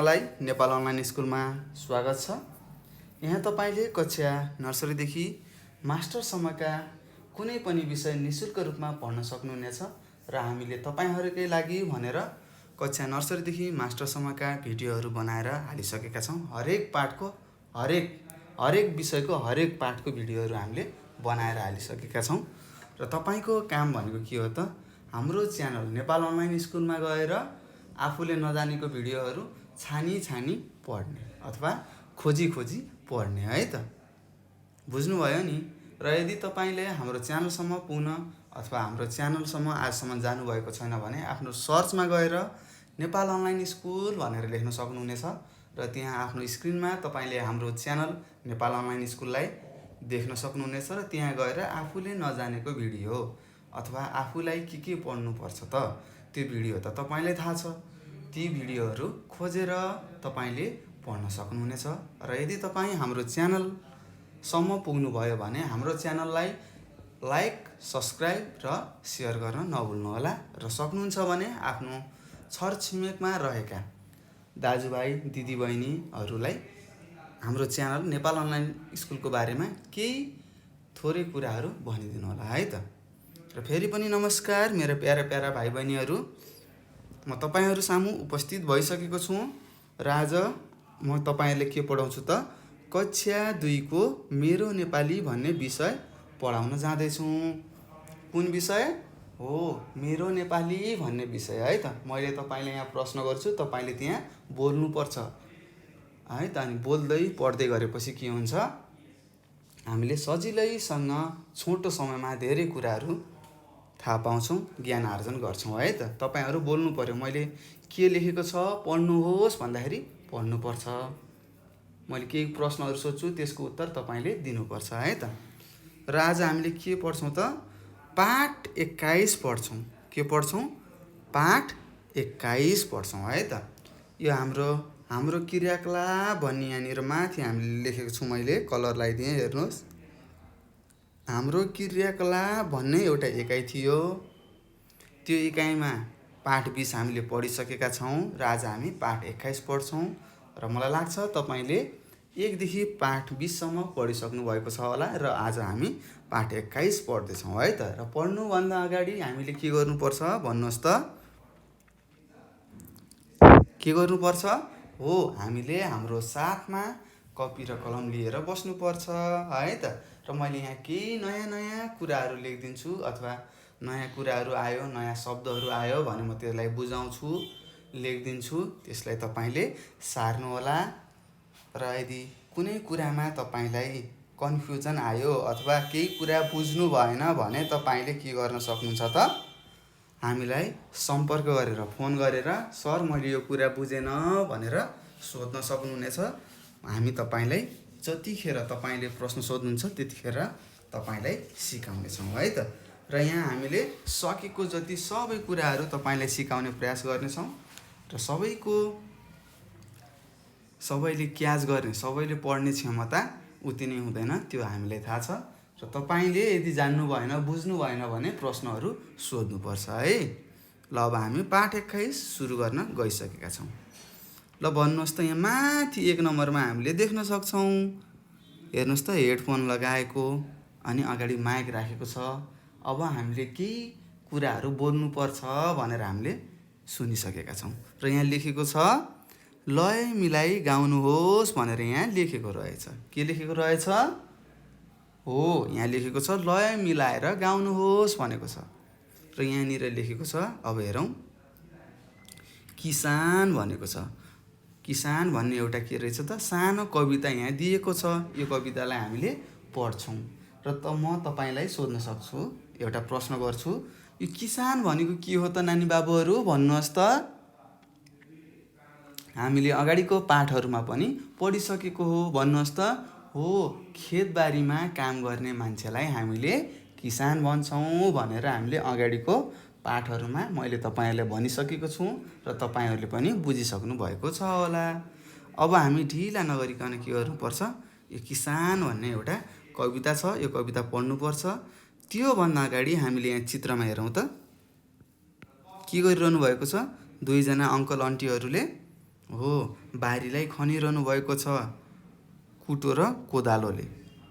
लाई नेपाल अनलाइन स्कुलमा स्वागत छ। यहाँ तपाईले कक्षा नर्सरीदेखि मास्टरसम्मका कुनै पनि विषय निशुल्क रूपमा पढ्न सक्नुहुनेछ र हामीले तपाईहरुकै लागि भनेर कक्षा नर्सरीदेखि मास्टरसम्मका भिडियोहरू बनाएर हालिसकेका छौं। हरेक पाठको हरेक विषयको हरेक पाठको भिडियोहरू हामीले बनाएर हालिसकेका छौं र तपाईको काम भनेको के हो त हाम्रो च्यानल नेपाल अनलाइन स्कुलमा गएर आफूले नजानेको भिडियोहरू छानी पढ्ने अथवा खोजी पढ्ने है त। बुझ्नुभयो नि। र यदि तपाईले हाम्रो च्यानलसम्म पुग्न अथवा हाम्रो च्यानलसम्म आजसम्म जानुभएको छैन भने आफ्नो सर्चमा गएर नेपाल अनलाइन स्कुल भनेर लेख्न सक्नुहुनेछ र त्यहाँ आफ्नो स्क्रिनमा तपाईले हाम्रो च्यानल नेपाल अनलाइन स्कुललाई देख्न सक्नुहुनेछ र त्यहाँ गएर आफूले नजानेको भिडियो अथवा आफूलाई के पढ्नु पर्छ त त्यो भिडियो त तपाईलाई थाहा छ। ती भिडियोहरू खोजेर तपाईले पढ्न सक्नुहुनेछ र यदि तपाई हाम्रो च्यानल सम्म पुग्नु भयो भने हाम्रो च्यानललाई लाइक, सब्स्क्राइब र शेयर गर्न नभुल्नु होला र सक्नुहुन्छ भने आफ्नो छरछिमेकमा रहेका दाजुभाइ, दिदीबहिनीहरूलाई हाम्रो च्यानल नेपाल अनलाइन स्कुलको बारेमा केही थोरै कुराहरू भनिदिनु होला है त। र फेरि पनि नमस्कार मेरा प्यारा भाइ बहिनीहरू, म तपाईहरु सामु उपस्थित भइसकेको छु र आज म तपाईहरुले के पढाउँछु त कक्षा 2 को मेरो नेपाली भन्ने विषय पढाउन जाँदै छु। कुन विषय हो? मेरो नेपाली भन्ने विषय है त। मैले तपाईलाई यहाँ प्रश्न गर्छु, तपाईले त्यहाँ बोल्नु पर्छ है त। अनि बोल्दै पढ्दै गरेपछि के हुन्छ, हामीले सजिलैसँग छोटो समयमा धेरै कुराहरू थाहा पाउँछौं, ज्ञान आर्जन गर्छौं है त। तपाईहरु बोल्नु पर्यो। मैले के लेखेको छ पढ्नुहोस् भन्दाखेरि पढ्नु पर्छ। मैले केही प्रश्नहरू सोध्छु त्यसको उत्तर तपाईले दिनुपर्छ है त। र आज हामीले के पढ्छौं त पाठ 21 पढ्छौं। के पढ्छौं? पाठ 21 पढ्छौं है त। यो हाम्रो क्रियाकलाप भन्ने यहाँनिर माथि हामीले लेखेको छु, मैले कलर लगाइदिए हेर्नुस्। हाम्रो क्रियाकलाप भन्ने एउटा एकाइ थियो। त्यो एकाइमा पाठ 20 हामीले पढिसकेका छौं र आज हामी पाठ 21 पढ्छौं र मलाई लाग्छ तपाईले 1 देखि पाठ 20 सम्म पढिसक्नु भएको छ होला र आज हामी पाठ 21 पढ्दै छौं है त। र पढ्नु भन्दा अगाडि हामीले के गर्नुपर्छ भन्नुस् त? के गर्नुपर्छ? हो, हामीले हाम्रो साथमा कपी र कलम लिएर बस्नुपर्छ है त। र मैले यहाँ केही नयाँ कुराहरू लेख्दिन्छु अथवा नयाँ कुराहरू आयो, नयाँ शब्दहरू आयो भने म त्यसलाई बुझाउँछु, लेख्दिन्छु। त्यसलाई तपाईले सार्नु होला र यदि कुनै कुरामा तपाईलाई कन्फ्युजन आयो अथवा केही कुरा बुझ्नु भएन भने तपाईले के गर्न सक्नुहुन्छ त हामीलाई सम्पर्क गरेर फोन गरेर सर मैले यो कुरा बुझेन भनेर सोध्न सक्नुहुनेछ। हामी तपाईलाई जतिखेर तपाईले प्रश्न सोध्नुहुन्छ त्यतिखेर तपाईलाई सिकाउने छौं है त। र यहाँ हामीले सकेको जति सबै कुराहरू तपाईलाई सिकाउने प्रयास गर्ने छौं र सबैले क्याच गर्ने, सबैले पढ्ने क्षमता उति नै हुँदैन, त्यो हामीलाई थाहा छ। र तपाईले यदि जान्नु भएन, बुझ्नु भएन भने प्रश्नहरू सोध्नु पर्छ है। ल अब हामी पाठ 21 सुरु गर्न गइसकेका छौं। ल भन्नुस् त यहाँ माथि 1 नम्बरमा हामीले देख्न सक्छौं। हेर्नुस् त हेडफोन लगाएको अनि अगाडि माइक राखेको छ। अब हामीले केही कुराहरू बोल्नु पर्छ भनेर हामीले सुनिसकेका छौं र यहाँ लेखेको छ लय मिलाई गाउनुहोस् भनेर यहाँ लेखेको रहेछ। के लेखेको रहेछ? हो, यहाँ लेखेको छ लय मिलाएर गाउनुहोस् भनेको छ। र यहाँनिर लेखेको छ, अब हेरौं, किसान भनेको छ। किसान भन्ने एउटा के रहेछ त सानो कविता यहाँ दिएको छ। यो कवितालाई हामीले पढ्छौं र म तपाईलाई सोध्न सक्छु, एउटा प्रश्न गर्छु। यो किसान भनेको के हो त नानी बाबुहरू भन्नुहोस् त? हामीले अगाडिको पाठहरुमा पनि पढिसकेको हो। भन्नुहोस् त? हो, खेतबारीमा काम गर्ने मान्छेलाई हामीले किसान भन्छौं भनेर हामीले अगाडिको पाठहरुमा मैले तपाईहरुलाई भनिसकेको छु र तपाईहरुले पनि बुझिसक्नु भएको छ होला। अब हामी ढिला नगरिकन के गर्नुपर्छ, यो किसान भन्ने एउटा कविता छ, यो कविता पढ्नु पर्छ। त्यो भन्दा अगाडि हामीले यहाँ चित्रमा हेरौं त के गरिरहनु भएको छ? 2 जना अंकल आन्टीहरुले हो, बारीलाई खनिरहनु भएको छ कुटो र कोदालोले।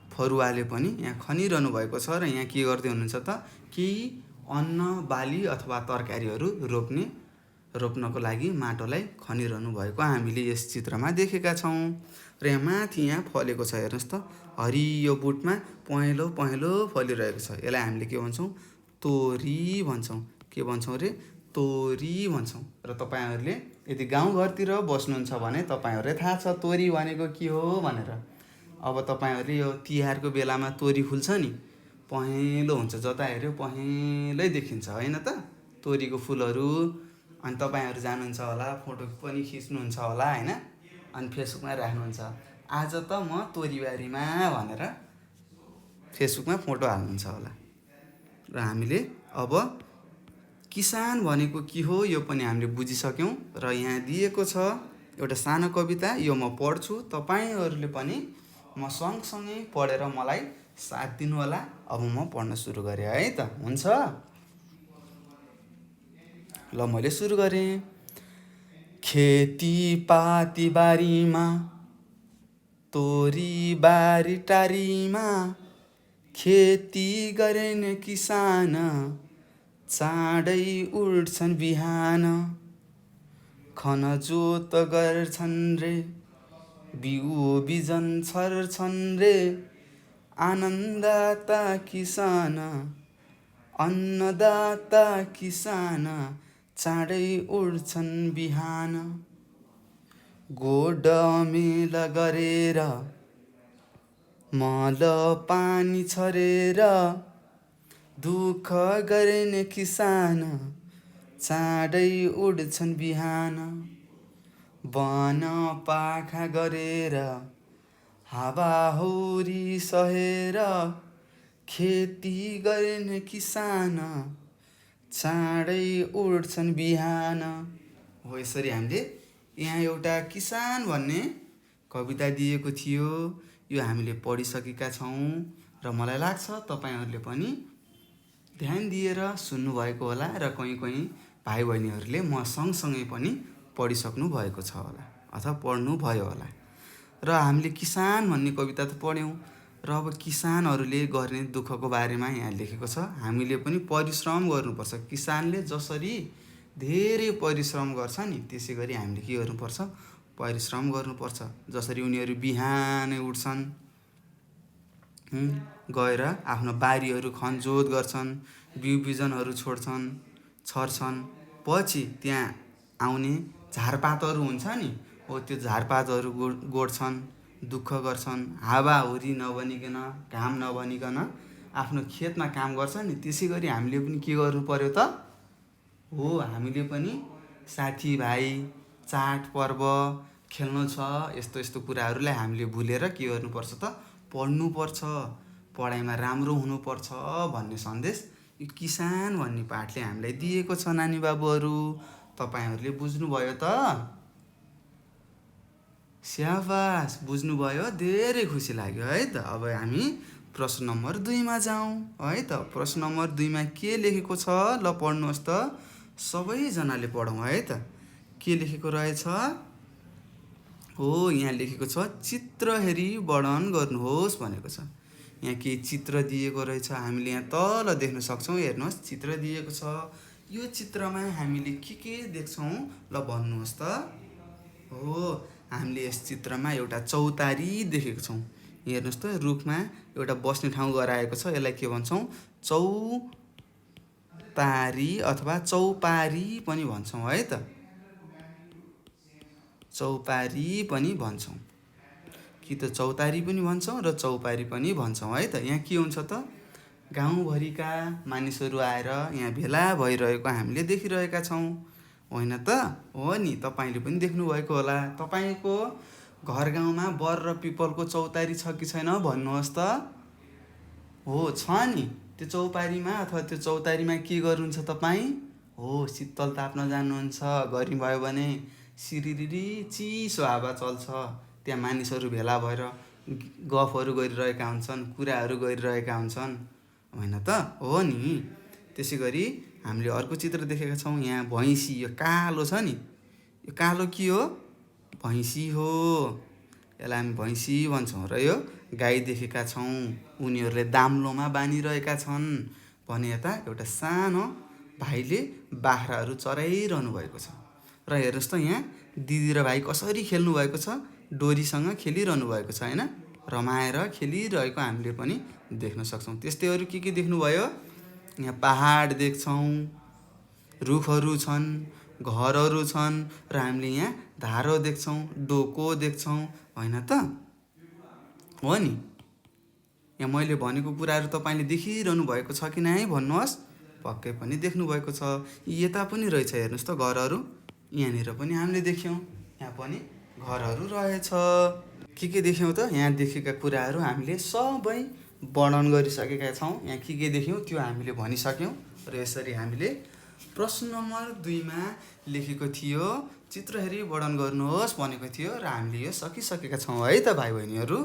फरुवाले पनि यहाँ खनिरहनु भएको छ र यहाँ के गर्दै हुनुहुन्छ त केही अन्न बाली अथवा तरकारीहरू रोप्नको लागि माटोलाई खनिरहनु भएको हामीले यस चित्रमा देखेका छौँ। र यहाँ माथि यहाँ फलेको छ, हेर्नुहोस् त, हरियो बुटमा पहेँलो पहेँलो फलिरहेको छ। यसलाई हामीले के भन्छौँ? तोरी भन्छौँ। के भन्छौँ रे? तोरी भन्छौँ। र तपाईँहरूले यदि गाउँघरतिर बस्नुहुन्छ भने तपाईँहरूलाई थाहा छ तोरी भनेको के हो भनेर। अब तपाईँहरूले यो तिहारको बेलामा तोरी फुल्छ नि, पहेँलो हुन्छ, जता हेऱ्यो पहेँलै देखिन्छ होइन त तोरीको फुलहरू। अनि तपाईँहरू जानुहुन्छ होला, फोटो पनि खिच्नुहुन्छ होला होइन, अनि फेसबुकमा राख्नुहुन्छ, आज त म तोरीबारीमा भनेर फेसबुकमा फोटो हाल्नुहुन्छ होला। र हामीले अब किसान भनेको के हो यो पनि हामीले बुझिसक्यौँ। र यहाँ दिएको छ एउटा सानो कविता, यो म पढ्छु, तपाईँहरूले पनि म सँगसँगै पढेर मलाई साथ दिनु होला। अब म पढ्न सुरु गरेँ है त, हुन्छ? ल मैले सुरु गरेँ। खेतीपाती बारीमा, तोरी बारी टारीमा, खेती गर्ने किसान चाँडै उठ्छन् बिहान। खनजोत गर्छन् रे, बिउ बिजन छर्छन् रे, आनन्ददाता किसान, अन्नदाता किसान चाँडै उठ्छन् बिहान। गोड मेल गरेर, मल पानी छरेर, दुःख गर्ने किसान चाँडै उठ्छन् बिहान। वन पाखा गरेर, हावाहुरी सहेर, खेती गर्ने किसान चाँडै उठ्छन् बिहान। हो, यसरी हामीले यहाँ एउटा किसान भन्ने कविता दिएको थियो। यो हामीले पढिसकेका छौँ र मलाई लाग्छ तपाईँहरूले पनि ध्यान दिएर सुन्नुभएको होला र कहीँ कहीँ भाइ बहिनीहरूले म सँगसँगै पनि पढिसक्नु भएको छ होला अथवा पढ्नुभयो होला। र हामीले किसान भन्ने कविता त पढ्यौँ र अब किसानहरूले गर्ने दुःखको बारेमा यहाँ लेखेको छ। हामीले पनि परिश्रम गर्नुपर्छ। किसानले जसरी धेरै परिश्रम गर्छ नि, त्यसै गरी हामीले के गर्नुपर्छ? परिश्रम गर्नुपर्छ। जसरी उनीहरू बिहानै उठ्छन्, गएर आफ्नो बारीहरू खनजोत गर्छन्, बिउ बिजनहरू छर्छन्, पछि त्यहाँ आउने झारपातहरू हुन्छ नि, हो त्यो झारपातहरू गोड्छन्, दुःख गर्छन्, हावाहुरी नबनिकन, घाम नबनिकन आफ्नो खेतमा काम गर्छ नि। त्यसै गरी हामीले पनि के गर्नु पर्यो त? हो, हामीले पनि साथीभाइ, चाडपर्व खेल्नु छ, यस्तो यस्तो कुराहरूलाई हामीले भुलेर के गर्नुपर्छ त? पढ्नुपर्छ, पढाइमा राम्रो हुनुपर्छ भन्ने सन्देश यो किसान भन्ने पाठले हामीलाई दिएको छ। नानी बाबुहरू, तपाईँहरूले बुझ्नुभयो त? स्याबास, बुझ्नुभयो, धेरै खुसी लाग्यो है त। अब हामी प्रश्न नम्बर 2 मा जाउँ है त। प्रश्न नम्बर 2 मा के लेखेको छ? ल पढ्नुहोस् त, सबैजनाले पढौँ है त। के लेखेको रहेछ? हो, यहाँ लेखेको छ चित्र हेरी वर्णन गर्नुहोस् भनेको छ। यहाँ केही चित्र दिएको रहेछ, हामीले यहाँ तल देख्न सक्छौँ। हेर्नुहोस्, चित्र दिएको छ। यो चित्रमा हामीले के देख्छौँ? ल भन्नुहोस् त। हो, हामीले यस चित्रमा एउटा चौतारी देखेको छौँ। हेर्नुहोस् त, रुखमा एउटा बस्ने ठाउँ गराएको छ। यसलाई के भन्छौँ? चौतारी अथवा चौपारी पनि भन्छौँ है त। चौपारी पनि भन्छौँ, कि त चौतारी पनि भन्छौँ र चौपारी पनि भन्छौँ है त। यहाँ के हुन्छ त? गाउँभरिका मानिसहरू आएर यहाँ भेला भइरहेको हामीले देखिरहेका छौँ होइन त? हो नि, तपाईँले पनि देख्नुभएको होला। तपाईँको घर गाउँमा बर र पिपलको चौतारी छ कि छैन भन्नुहोस् त। हो, छ नि। त्यो चौपारीमा अथवा त्यो चौतारीमा के गर्नुहुन्छ तपाईँ? हो, शीतल ताप्न जानुहुन्छ। गर्मी भयो भने सिरिरिरी चिसो हावा चल्छ, त्यहाँ मानिसहरू भेला भएर गफहरू गरिरहेका हुन्छन्, कुराहरू गरिरहेका हुन्छन् होइन त? हो नि। त्यसै गरी हामीले अर्को चित्र देखेका छौँ। यहाँ भैँसी, यो कालो छ नि, यो कालो के हो? भैँसी हो, यसलाई हामी भैँसी भन्छौँ। र यो गाई देखेका छौँ, उनीहरूले दाम्लोमा बाँधिरहेका छन् भने यता एउटा सानो भाइले बाख्राहरू चराइरहनु भएको छ। र हेर्नुहोस् त यहाँ दिदी र भाइ कसरी खेल्नु भएको छ, डोरीसँग खेलिरहनु भएको छ होइन, रमाएर खेलिरहेको हामीले पनि देख्न सक्छौँ। त्यस्तै अरू के देख्नुभयो, यहाँ पहाड देख्छौँ, रुखहरू छन्, घरहरू छन्, र हामीले यहाँ धारो देख्छौँ, डोको देख्छौँ होइन त, हो नि। यहाँ मैले भनेको कुराहरू तपाईँले देखिरहनु भएको छ कि नै भन्नुहोस्। पक्कै पनि देख्नुभएको छ। यता पनि रहेछ हेर्नुहोस् त घरहरू, यहाँनिर पनि हामीले देख्यौँ, यहाँ पनि घरहरू रहेछ। के देख्यौँ त, यहाँ देखेका कुराहरू हामीले सबै वर्णन गरिसकेका छौँ। यहाँ के देख्यौँ त्यो हामीले भनिसक्यौँ। र यसरी हामीले प्रश्न नम्बर 2मा लेखेको थियो चित्र हेरी वर्णन गर्नुहोस् भनेको थियो, र हामीले यो सकिसकेका छौँ है त भाइ बहिनीहरू।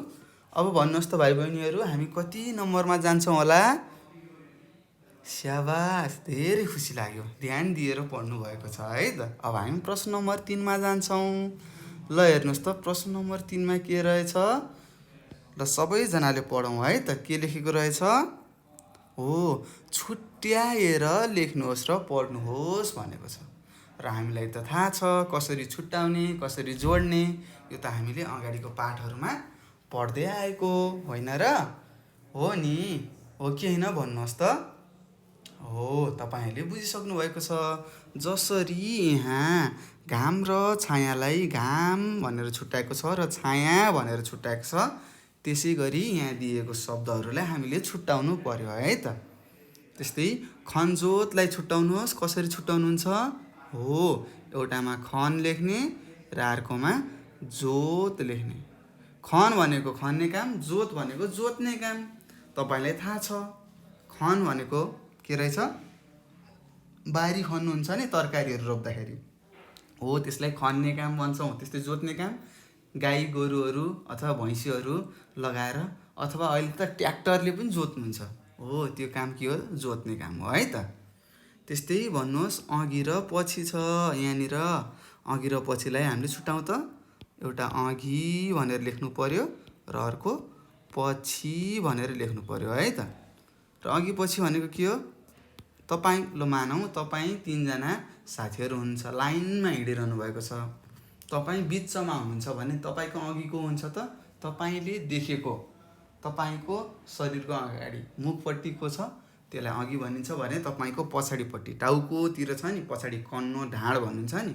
अब भन्नुहोस् त भाइ बहिनीहरू, हामी कति नम्बरमा जान्छौँ होला? स्याबास, धेरै खुसी लाग्यो, ध्यान दिएर पढ्नु भएको छ है त। अब हामी प्रश्न नम्बर 3मा जान्छौँ। ल हेर्नुहोस् त प्रश्न नम्बर 3मा के रहेछ, ल सबैजनाले पढौँ है त। के लेखेको रहेछ? हो, छुट्याएर लेख्नुहोस् र पढ्नुहोस् भनेको छ। र हामीलाई त थाहा छ कसरी छुट्याउने, कसरी जोड्ने, यो त हामीले अगाडिको पाठहरूमा पढ्दै आएको होइन र? हो नि, हो कि होइन भन्नुहोस् त। हो, तपाईँहरूले बुझिसक्नु भएको छ। जसरी यहाँ घाम र छायालाई घाम भनेर छुट्याएको छ र छाया भनेर छुट्याएको छ, त्यसै गरी यहाँ दिएको शब्दहरूलाई हामीले छुट्याउनु पर्यो है त। त्यस्तै खनजोतलाई छुट्याउनुहोस्, कसरी छुट्याउनुहुन्छ? हो, एउटामा खन लेख्ने र अर्कोमा जोत लेख्ने। खन भनेको खन्ने काम, जोत भनेको जोत्ने काम। तपाईँलाई थाहा छ खन भनेको के रहेछ? बारी खन्नुहुन्छ नि तरकारीहरू रोप्दाखेरि, हो त्यसलाई खन्ने काम भन्छौँ। त्यस्तै जोत्ने काम गाई गोरुहरू अथवा भैँसीहरू लगाएर, अथवा अहिले त ट्र्याक्टरले पनि जोत्नुहुन्छ, हो त्यो काम के हो? जोत्ने काम हो है त। त्यस्तै भन्नुहोस् अघि र पछि छ यहाँनिर। अघि र पछिलाई हामीले छुट्याउँ त। एउटा अघि भनेर लेख्नु पर्यो र अर्को पछि भनेर लेख्नु पर्यो है त। र अघि पछि भनेको के हो? तपाईँ, ल मानौँ तपाईँ 3जना साथीहरू हुनुहुन्छ, लाइनमा हिँडिरहनु भएको छ। तपाईँ बिचमा हुनुहुन्छ भने तपाईँको अघि को हुन्छ त? तपाईँले देखेको, तपाईँको शरीरको अगाडि मुखपट्टि को छ त्यसलाई अघि भनिन्छ भने, तपाईँको पछाडिपट्टि टाउकोतिर छ नि, पछाडि कन्नो ढाड भन्नुहुन्छ नि,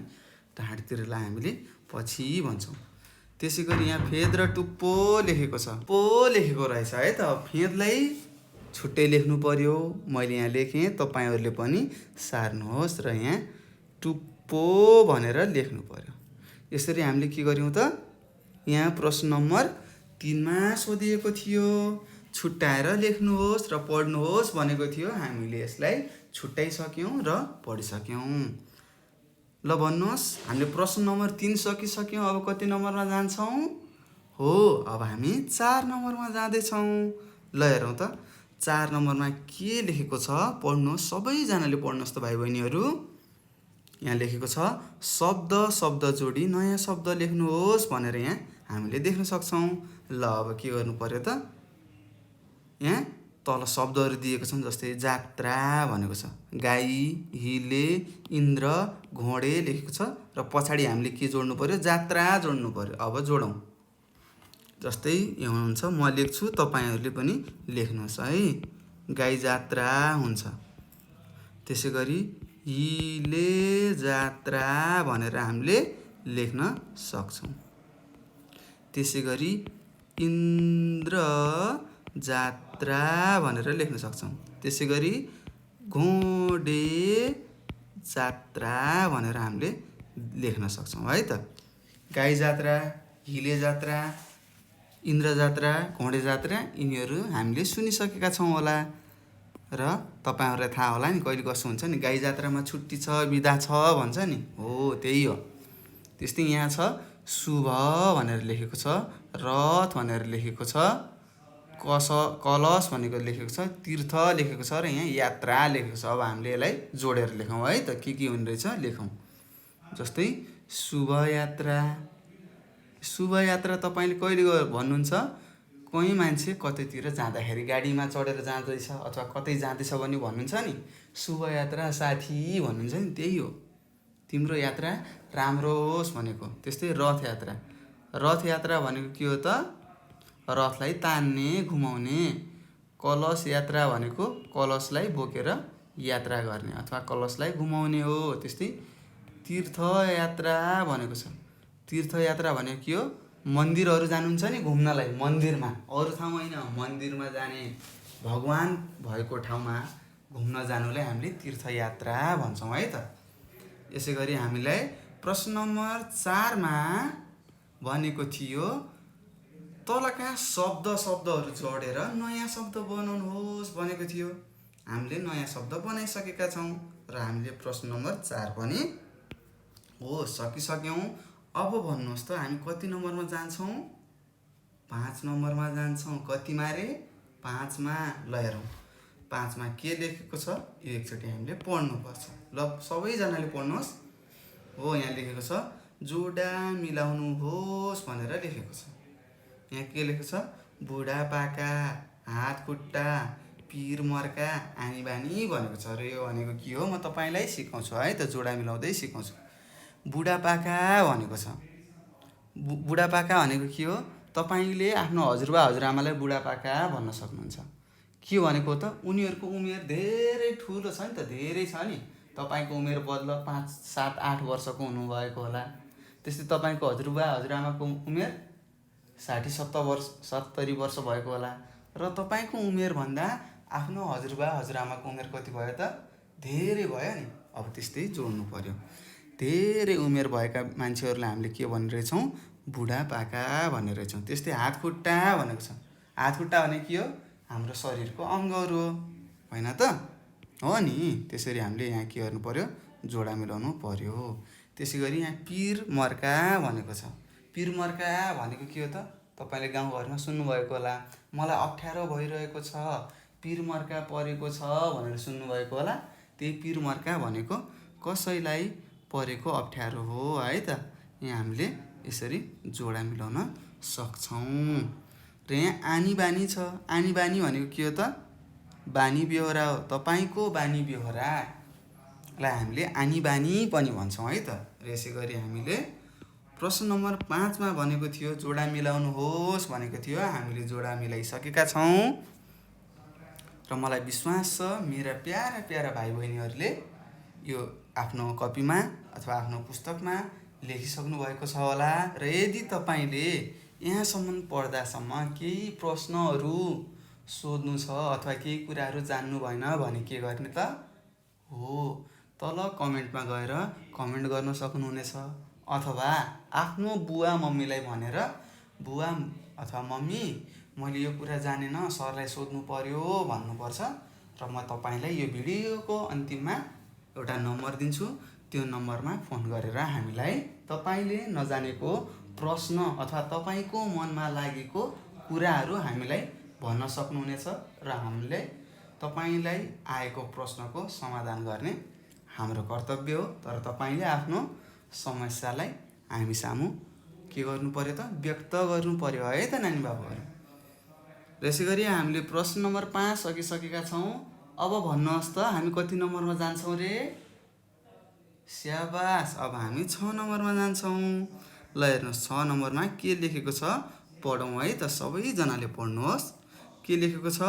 ढाडतिरलाई हामीले पछि भन्छौँ। त्यसै गरी यहाँ फेद र टुप्पो लेखेको छ, पो लेखेको रहेछ है त। फेदलाई छुट्टै लेख्नु पर्यो, मैले यहाँ लेखेँ, तपाईँहरूले पनि सार्नुहोस् र यहाँ टुप्पो भनेर लेख्नु पर्यो। यसरी हामीले के गर्यौँ त, यहाँ प्रश्न नम्बर 3मा सोधिएको थियो छुट्याएर लेख्नुहोस् र पढ्नुहोस् भनेको थियो। हामीले यसलाई छुट्याइसक्यौँ र पढिसक्यौँ। ल भन्नुहोस्, हामीले प्रश्न नम्बर 3 सकिसक्यौँ। अब कति नम्बरमा जान्छौँ? हो, अब हामी 4 नम्बरमा जाँदैछौँ। ल हेरौँ त 4 नम्बरमा के लेखेको छ, पढ्नुहोस्, सबैजनाले पढ्नुहोस् त भाइ बहिनीहरू। यहाँ लेखेको छ शब्द जोडी नयाँ शब्द लेख्नुहोस् भनेर यहाँ हामीले देख्न सक्छौँ। ल अब के गर्नु पर्यो त, यहाँ तल शब्दहरू दिएको छन्, जस्तै जात्रा भनेको छ, गाई, हिले, इन्द्र, घोडे लेखेको छ, र पछाडि हामीले के जोड्नु पर्यो? जात्रा जोड्नु पर्यो। अब जोडौँ। जस्तै यहाँ हुन्छ, म लेख्छु, तपाईँहरूले पनि लेख्नुहोस् है। गाई जात्रा हुन्छ। त्यसै गरी हिले जात्रा भनेर हामीले लेख्न सक्छौँ। त्यसै गरी इन्द्र जात्रा भनेर लेख्न सक्छौँ। त्यसै गरी घोडे जात्रा भनेर हामीले लेख्न सक्छौँ है त। गाई जात्रा, हिले जात्रा, इन्द्र जात्रा, घोडे जात्रा, यिनीहरू हामीले सुनिसकेका छौँ होला। र तपाईँहरूलाई थाहा होला नि कहिले कसो हुन्छ नि, गाई जात्रामा छुट्टी छ, बिदा छ भन्छ नि, हो त्यही हो। त्यस्तै यहाँ छ शुभ भनेर लेखेको छ, रथ भनेर लेखेको छ, कलश भनेको लेखेको छ, तीर्थ लेखेको छ, र यहाँ यात्रा लेखेको छ। अब हामीले यसलाई जोडेर लेखौँ है त, के हुने रहेछ लेखौँ। जस्तै शुभ यात्रा, शुभ यात्रा तपाईँले कहिले भन्नुहुन्छ? कोही मान्छे कतैतिर जाँदाखेरि गाडीमा चढेर जाँदैछ अथवा कतै जाँदैछ भने भन्नुहुन्छ नि, शुभ यात्रा साथी भन्नुहुन्छ नि, त्यही हो। तिम्रो यात्रा राम्रो होस् भनेको। त्यस्तै रथ यात्रा। रथ यात्रा भनेको के हो त? रथलाई तान्ने, घुमाउने। कलश यात्रा भनेको कलशलाई बोकेर यात्रा गर्ने अथवा कलशलाई घुमाउने हो। त्यस्तै तीर्थ यात्रा भनेको छ। तीर्थ यात्रा भनेको के हो? मन्दिरहरू जानुहुन्छ नि घुम्नलाई, मन्दिरमा, अरू ठाउँमा होइन, मन्दिरमा जाने, भगवान भएको ठाउँमा घुम्न जानुलाई हामीले तीर्थ यात्रा भन्छौँ है त। यसै गरी हामीलाई प्रश्न नम्बर 4मा भनेको थियो तलका शब्दहरू जोडेर नयाँ शब्द बनाउनुहोस् भनेको थियो। हामीले नयाँ शब्द बनाइसकेका छौँ र हामीले प्रश्न नम्बर 4 पनि सकिसक्यौँ। अब भन्नुहोस् त हामी कति नम्बरमा जान्छौँ? 5 नम्बरमा जान्छौँ। कतिमा रे? 5मा। ल हेरौँ 5मा के लेखेको छ यो एकचोटि हामीले पढ्नुपर्छ। ल सबैजनाले पढ्नुहोस्। यहाँ लेखेको छ जोडा मिलाउनुहोस् भनेर लेखेको छ। यहाँ के लेखेको छ? बुढापाका, हात खुट्टा, पिर मर्का, आनी बानी भनेको छ। र यो भनेको के हो म तपाईँलाई सिकाउँछु है त, जोडा मिलाउँदै सिकाउँछु। बुढापाका भनेको छ। बुढापाका भनेको के हो? तपाईँले आफ्नो हजुरबा हजुरआमालाई बुढापाका भन्न सक्नुहुन्छ। के भनेको त? उनीहरूको उमेर धेरै ठुलो छ नि त, धेरै छ नि। तपाईँको उमेर बल्ल 5, 7, 8 वर्षको हुनुभएको होला। त्यस्तै तपाईँको हजुरबा हजुरआमाको उमेर 60, 70 वर्ष भएको होला। र तपाईँको उमेरभन्दा आफ्नो हजुरबा हजुरआमाको उमेर कति भयो त? धेरै भयो नि। अब त्यस्तै जोड्नु पर्यो। धेरै उमेर भएका मान्छेहरूलाई हामीले के भनिरहेछौँ? बुढापाका भनिरहेछौँ। त्यस्तै हात खुट्टा भनेको छ। हात खुट्टा भनेको के हो? हाम्रो शरीरको अङ्गहरू हो, होइन त? हो नि। त्यसरी हामीले यहाँ के गर्नु पर्यो? जोडा मिलाउनु पर्यो। त्यसै गरी यहाँ पिर मर्का भनेको छ। पिर मर्का भनेको के हो त? तपाईँले गाउँघरमा सुन्नुभएको होला, मलाई अप्ठ्यारो भइरहेको छ, पिर मर्का परेको छ भनेर सुन्नुभएको होला। त्यही पिर मर्का भनेको कसैलाई परेको अप्ठ्यारो हो है त। यहाँ हामीले यसरी जोडा मिलाउन सक्छौँ। र यहाँ आनी बानी छ। आनी बानी भनेको के हो त? बानी बेहोरा हो। तपाईँको बानी बेहोरालाई हामीले आनी बानी पनि भन्छौँ है त। र यसै गरी हामीले प्रश्न नम्बर 5मा भनेको थियो जोडा मिलाउनुहोस् भनेको थियो। हामीले जोडा मिलाइसकेका छौँ र मलाई विश्वास छ मेरा प्यारा प्यारा भाइ बहिनीहरूले यो आफ्नो कपीमा अथवा आफ्नो पुस्तकमा लेखिसक्नु भएको छ होला। र यदि तपाईँले यहाँसम्म पढ्दासम्म केही प्रश्नहरू सोध्नु छ अथवा केही कुराहरू जान्नु भएन भने के गर्ने त? तल कमेन्टमा गएर कमेन्ट गर्न सक्नुहुनेछ अथवा आफ्नो बुवा मम्मीलाई भनेर बुवा अथवा मम्मी मैले यो कुरा जानेन, सरलाई सोध्नु पर्यो भन्नुपर्छ। र म तपाईँलाई यो भिडियोको अन्तिममा एउटा नम्बर दिन्छु। त्यो नम्बरमा फोन गरेर हामीलाई तपाईँले नजानेको प्रश्न अथवा तपाईँको मनमा लागेको कुराहरू हामीलाई भन्न सक्नुहुनेछ र हामीले तपाईँलाई आएको प्रश्नको समाधान गर्ने हाम्रो कर्तव्य हो। तर तपाईँले आफ्नो समस्यालाई हामी सामु के गर्नु पर्यो त? व्यक्त गर्नु पर्यो है त नानी बाबुहरू। यसै गरी हामीले प्रश्न नम्बर 5 सकिसकेका छौँ। अब भन्नुहोस् त हामी कति नम्बरमा जान्छौँ रे? स्याबास। अब हामी 6 नम्बरमा जान्छौँ। ल हेर्नुहोस् 6 नम्बरमा के लेखेको छ पढौँ है त। सबैजनाले पढ्नुहोस्। के लेखेको छ?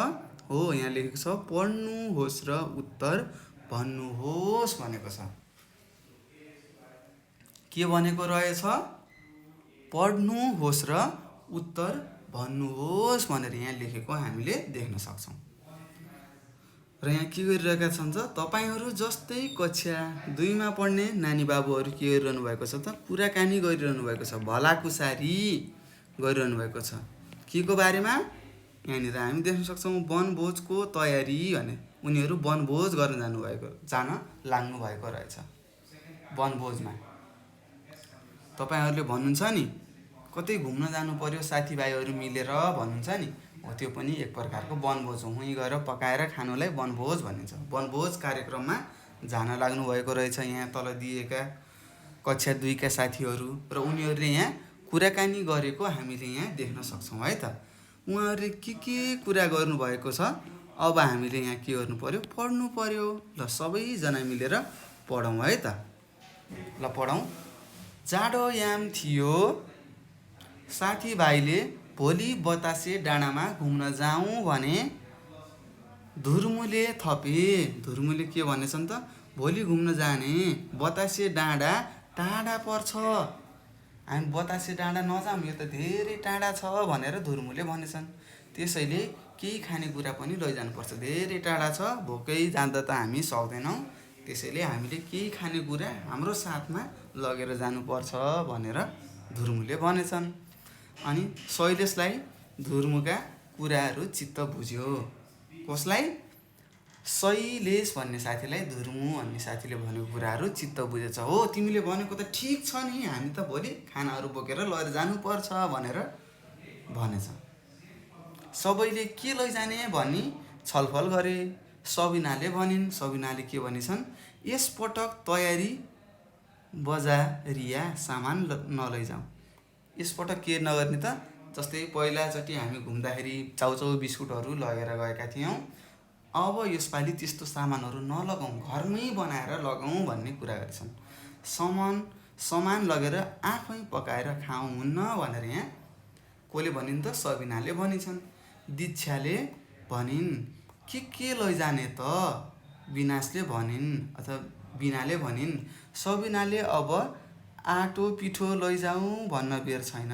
यहाँ लेखेको छ पढ्नुहोस् र उत्तर भन्नुहोस् भनेको छ। के भनेको रहेछ? पढ्नुहोस् र उत्तर भन्नुहोस् भनेर यहाँ लेखेको हामीले देख्न सक्छौँ। र यहाँ के गरिरहेका छन् त? तपाईँहरू जस्तै कक्षा 2मा पढ्ने नानी बाबुहरू के गरिरहनु भएको छ त? कुराकानी गरिरहनु भएको छ, भलाकुसारी गरिरहनु भएको छ। के को बारेमा? यहाँनिर हामी देख्न सक्छौँ वनभोजको तयारी भने। उनीहरू वनभोज गर्न जान लाग्नु भएको रहेछ। वनभोजमा तपाईँहरूले भन्नुहुन्छ नि कतै घुम्न जानु पर्यो साथीभाइहरू मिलेर भन्नुहुन्छ नि, हो त्यो पनि एक प्रकारको वनभोज हो। उहीँ गएर पकाएर खानुलाई वनभोज भनिन्छ। वनभोज कार्यक्रममा जान लाग्नु भएको रहेछ यहाँ तल दिएका कक्षा 2 का साथीहरू। र उनीहरूले यहाँ कुराकानी गरेको हामीले यहाँ देख्न सक्छौँ है त। उहाँहरूले के कुरा गर्नुभएको छ, अब हामीले यहाँ के गर्नु पर्यो, पढ्नु पर्यो। ल सबैजना मिलेर पढौँ है त। ल पढौँ। जाडोयाम थियो, साथीभाइले भोलि बतासे डाँडामा घुम्न जाउँ भने धुर्मुले थपे। धुर्मुले के भनेछन् त, भोलि घुम्न जाने, बतासे डाँडा टाढा पर्छ, हामी बतासे डाँडा नजाउँ, यो त धेरै टाढा छ भनेर धुर्मुले भनेछन्। त्यसैले केही खानेकुरा पनि लैजानुपर्छ, धेरै टाढा छ, भोकै जाँदा त हामी सक्दैनौँ, त्यसैले हामीले केही खानेकुरा हाम्रो साथमा लगेर जानुपर्छ भनेर धुर्मुले भनेछन्। अनि शैलेशलाई धुर्मुका कुराहरू चित्त बुझ्यो। कसलाई? शैलेश भन्ने साथीलाई धुर्मु भन्ने साथीले भनेको कुराहरू चित्त बुझेछ। हो, तिमीले भनेको त ठिक छ नि, हामी त भोलि खानाहरू बोकेर लगेर जानुपर्छ भनेर भनेछ। सबैले के लैजाने भनी छलफल गरे। सबिनाले भनिन्, सबिनाले के भनिछन्, यसपटक तयारी बजारिया सामान नलैजाउँ। यसपटक के नगर्ने त, जस्तै पहिलाचोटि हामी घुम्दाखेरि चाउचाउ बिस्कुटहरू लगेर गएका थियौँ, अब यसपालि त्यस्तो सामानहरू नलगाउँ, घरमै बनाएर लगाउँ भन्ने कुरा गरेछन्। सामान लगेर आफै पकाएर खाउँ हुन्न भनेर यहाँ कसले भनिन् त, सबिनाले भनिछन्। दीक्षाले भनिन्, के लैजाने त, विनाशले भनिन् अथवा बिनाले भनिन्। सबिनाले अब आटो पिठो लैजाउँ भन्न बेर छैन।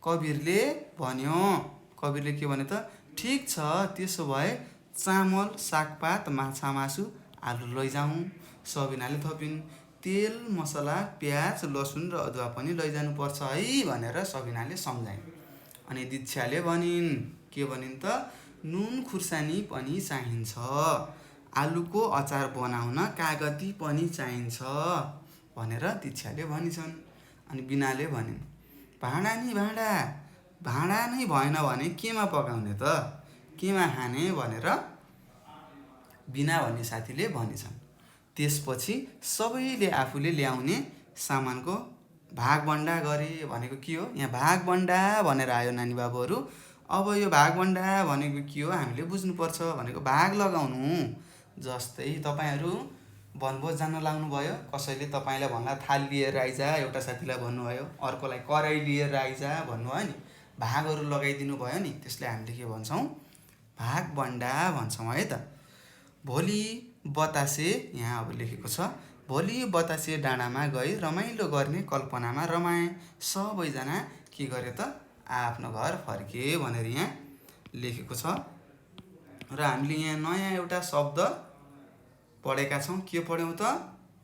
कवीरले भन्यो, कवीरले के भने त, ठिक छ, त्यसो भए चामल, सागपात, माछा मासु, आलु लैजाउँ। सबिनाले थपिन्, तेल, मसला, प्याज, लसुन र अदुवा पनि लैजानुपर्छ है भनेर सबिनाले सम्झाइन्। अनि दीक्षाले भनिन्, के भनिन् त, नुन खुर्सानी पनि चाहिन्छ, आलुको अचार बनाउन कागती पनि चाहिन्छ भनेर दीक्षाले भनिछन्। अनि बिनाले भनिन्, भाँडा नि भाँडा, भाँडा नै भएन भने केमा पकाउने त, केमा खाने भनेर बिना भन्ने साथीले भनेछन्। त्यसपछि सबैले आफूले ल्याउने सामानको भागबन्डा गरे। भनेको के हो, यहाँ भागबन्डा भनेर आयो नानी बाबुहरू। अब यो भागबन्डा भनेको के हो हामीले बुझ्नुपर्छ। भनेको भाग लगाउनु। जस्तै तपाईँहरू वनभोज जान लाग्नुभयो, कसैले तपाईँलाई भन्ला थाली लिएर आइजा, एउटा साथीलाई भन्नुभयो, अर्कोलाई कराई लिएर आइजा भन्नुभयो नि, भागहरू लगाइदिनु भयो नि, त्यसलाई हामीले के भन्छौँ, भागबन्डा भन्छौँ है त। भोलि बतासे, यहाँ अब लेखेको छ, भोलि बतासे डाँडामा गई रमाइलो गर्ने कल्पनामा रमाए। सबैजना के गरे त, आफ्नो घर फर्के भनेर यहाँ लेखेको छ। र हामीले यहाँ नयाँ एउटा शब्द पढेका छौँ। के पढ्यौँ त,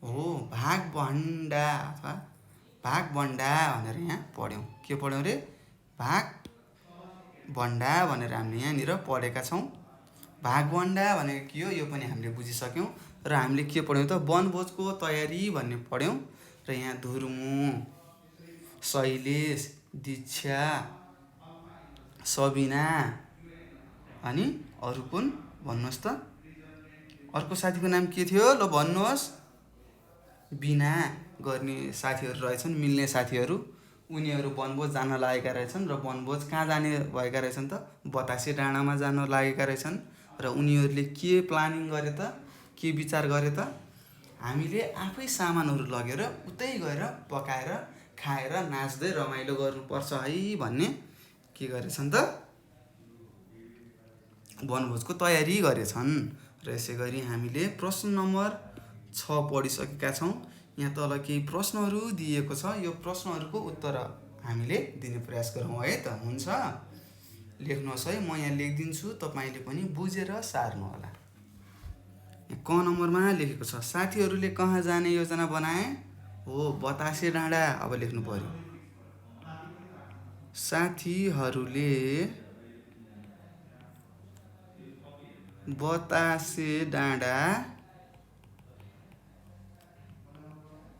हो भागबन्डा अथवा भागबन्डा भनेर यहाँ पढ्यौँ। के पढ्यौँ रे, भागबन्डा भनेर हामीले यहाँनिर पढेका छौँ। भागबन्डा भनेको के हो यो पनि हामीले बुझिसक्यौँ। र हामीले के पढ्यौँ त, वनभोजको तयारी भन्ने पढ्यौँ। र यहाँ धुर्मु, शैलेश, दीक्षा, सबिना अनि अरू कुन भन्नुहोस् त, अर्को साथीको नाम के थियो, ल भन्नुहोस्। बिना गर्ने साथीहरू रहेछन्, मिल्ने साथीहरू, उनीहरू वनभोज जान लागेका रहेछन्। र वनभोज कहाँ जाने भएका रहेछन् त, बतासे डाँडामा जान लागेका रहेछन्। र उनीहरूले के प्लानिङ गरे त, के विचार गरे त, हामीले आफै सामानहरू लगेर उतै गएर पकाएर खाएर नाच्दै रमाइलो गर्नुपर्छ है भन्ने के गरेछन् त, वनभोजको तयारी गरेछन्। र यसै गरी हामीले प्रश्न नम्बर 6 पढिसकेका छौँ। यहाँ तल केही प्रश्नहरू दिएको छ, यो प्रश्नहरूको उत्तर हामीले दिने प्रयास गरौँ है त। हुन्छ, लेख्नुहोस् है, म यहाँ लेखिदिन्छु, तपाईँले पनि बुझेर सार्नुहोला। क नम्बरमा लेखेको छ, साथीहरूले कहाँ जाने योजना बनाए, हो बतासे डाँडा। अब लेख्नु पर्यो, साथीहरूले बतासे डाँडा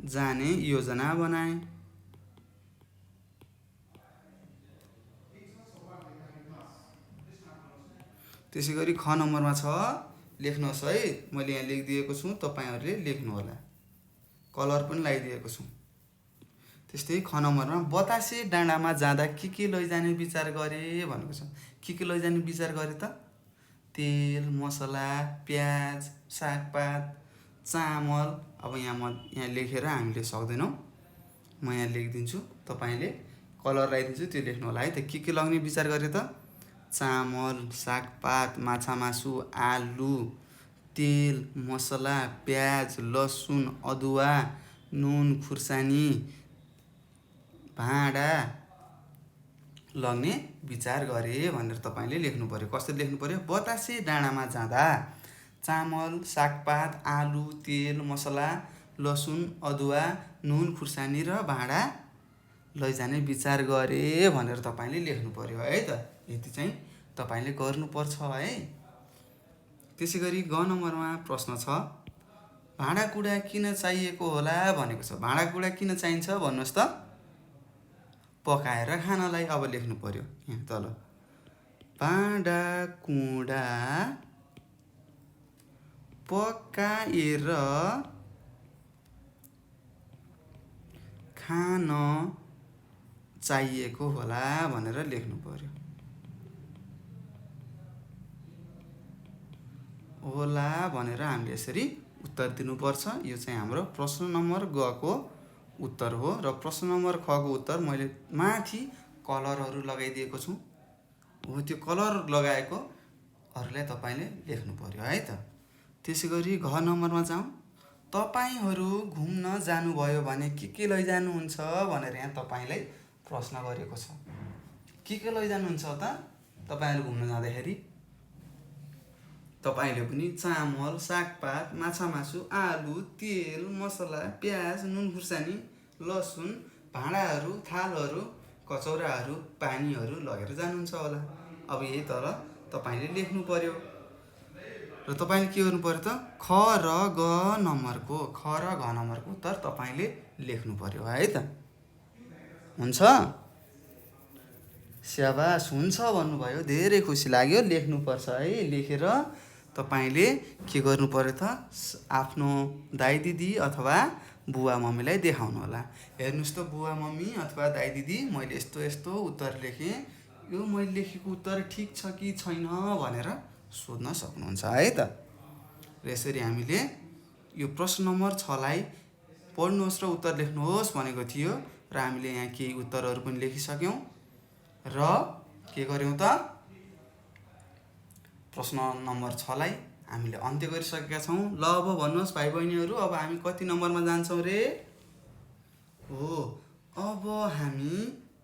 जाने योजना बनाए। त्यसै गरी ख नम्बरमा छ, लेख्नुहोस् है, मैले यहाँ लेखिदिएको छु, तपाईँहरूले लेख्नुहोला, कलर पनि लगाइदिएको छु। त्यस्तै ख नम्बरमा बतासे डाँडामा जाँदा के लैजाने विचार गरे भनेको छ। के लैजाने विचार गरे त? तेल, मसला, प्याज, सागपात, चामल। अब यहाँ लेखेर हामीले सक्दैनौँ, म यहाँ लेखिदिन्छु, तपाईँले कलर लगाइदिन्छु, त्यो लेख्नु होला है त। के लग्ने विचार गरे त? चामल, सागपात, माछा मासु, आलु, तेल, मसला, प्याज, लसुन, अदुवा, नुन, खुर्सानी, भाँडा लग्ने विचार गरे भनेर तपाईँले लेख्नु पर्यो। कसरी लेख्नु पर्यो? बतासे डाँडामा जाँदा चामल, सागपात, आलु, तेल, मसला, लसुन, अदुवा, नुन, खुर्सानी र भाँडा लैजाने विचार गरे भनेर तपाईँले लेख्नु पर्यो है त। यति चाहिँ तपाईँले गर्नुपर्छ है। त्यसै गरी ग नम्बरमा प्रश्न छ, भाँडाकुँडा किन चाहिएको होला भनेको छ। भाँडाकुँडा किन चाहिन्छ भन्नुहोस् त? पकाएर खानलाई। अब लेख्नु पर्यो यहाँ तल, भाँडाकुँडा पकाएर खान चाहिएको होला भनेर लेख्नु पर्यो। होला भनेर हामीले यसरी उत्तर दिनुपर्छ। यो चाहिँ हाम्रो प्रश्न नम्बर ग को उत्तर हो। र प्रश्न नम्बर ख को उत्तर मैले माथि कलरहरू लगाइदिएको छु हो, त्यो कलर लगाएकोहरूलाई तपाईँले लेख्नु पर्यो है त। त्यसै गरी घ नम्बरमा जाउँ। तपाईँहरू घुम्न जानुभयो भने के लैजानुहुन्छ भनेर यहाँ तपाईँलाई प्रश्न गरेको छ। के लैजानुहुन्छ त? तपाईँहरू घुम्न जाँदाखेरि तपाईँले पनि चामल, सागपात, माछा मासु, आलु, तेल, मसला, प्याज, नुन, खुर्सानी, लसुन, भाँडाहरू, थालहरू, कचौराहरू, पानीहरू लगेर जानुहुन्छ होला। अब यही तर तपाईँले लेख्नु पर्यो र तपाईँले के गर्नु पर्यो त? ख र ग नम्बरको उत्तर तपाईँले लेख्नु पर्यो है त। हुन्छ? स्याबास, हुन्छ भन्नुभयो, धेरै खुसी लाग्यो। लेख्नुपर्छ है। लेखेर तपाईँले के गर्नु पर्यो त? आफ्नो दाइ दिदी अथवा बुवा मम्मीलाई देखाउनु होला। हेर्नुहोस् त बुवा मम्मी अथवा दाइ दिदी, मैले यस्तो उत्तर लेखेँ, यो मैले लेखेको उत्तर ठिक छ कि छैन भनेर सोध्न सक्नुहुन्छ है त। र यसरी हामीले यो प्रश्न नम्बर 6 लाई पढ्नुहोस् र उत्तर लेख्नुहोस् भनेको थियो र हामीले यहाँ केही उत्तरहरू पनि लेखिसक्यौँ र के गर्यौँ त? प्रश्न नम्बर 6 लाई हामीले अन्त्य गरिसकेका छौँ। ल अब भन्नुहोस् भाइ बहिनीहरू, अब हामी कति नम्बरमा जान्छौँ रे? हो, अब हामी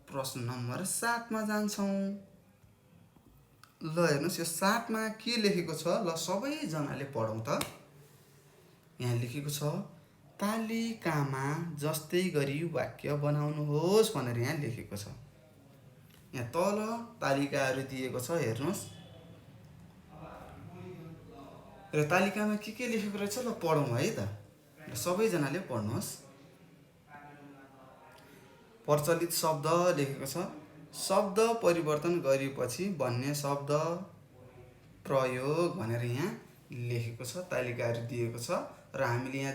प्रश्न नम्बर 7 मा जान्छौँ। ल हेर्नुहोस्, यो 7 मा के लेखेको छ? ल सबैजनाले पढौँ त। यहाँ लेखेको छ, तालिकामा जस्तै गरी वाक्य बनाउनुहोस् भनेर यहाँ लेखेको छ। यहाँ तल तालिकाहरू दिएको छ, हेर्नुहोस्। र तालिकामा के लेखेको रहेछ? ल पढौँ है त। सबैजनाले पढ्नुहोस्। प्रचलित शब्द लेखेको छ। शब्द परिवर्तन गरेपछि भन्ने शब्द प्रयोग भनेर यहाँ लेखेको छ, तालिकाहरू दिएको छ र हामीले यहाँ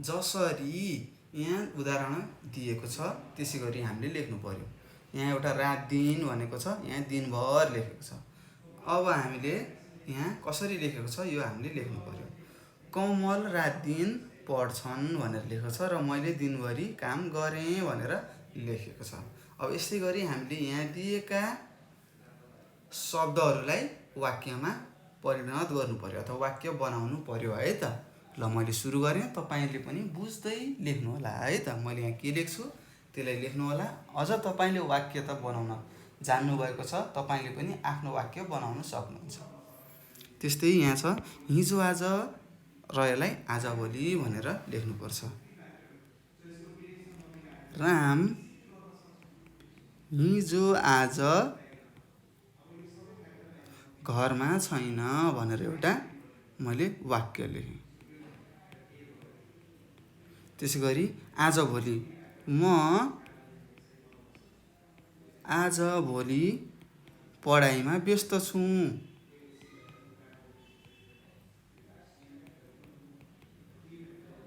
जसरी यहाँ उदाहरण दिएको छ त्यसै गरी हामीले लेख्नु पर्यो। यहाँ एउटा रात दिन भनेको छ, यहाँ दिनभर लेखेको छ। अब हामीले यहाँ कसरी लेखेको छ यो हामीले लेख्नु पर्यो। कमल रात दिन पढ्छन् भनेर लेखेको छ र मैले दिनभरि काम गरेँ भनेर लेखेको छ। अब यस्तै गरी हामीले यहाँ दिएका शब्दहरूलाई वाक्यमा परिणत गर्नु पर्यो अथवा वाक्य बनाउनु पर्यो है त। ल मैले सुरु गरेँ, तपाईँले पनि बुझ्दै लेख्नु होला है त। मैले यहाँ के लेख्छु त्यसलाई लेख्नु होला। अझ तपाईँले वाक्य त बनाउन जान्नुभएको छ, तपाईँले पनि आफ्नो वाक्य बनाउन सक्नुहुन्छ। त्यस्तै यहाँ छ, हिजो आज र यसलाई आजभोलि भनेर लेख्नुपर्छ। राम हिजो आज घरमा छैन भनेर एउटा मैले वाक्य लेखेँ। त्यसै गरी आजभोलि, म आजभोलि पढाइमा व्यस्त छु।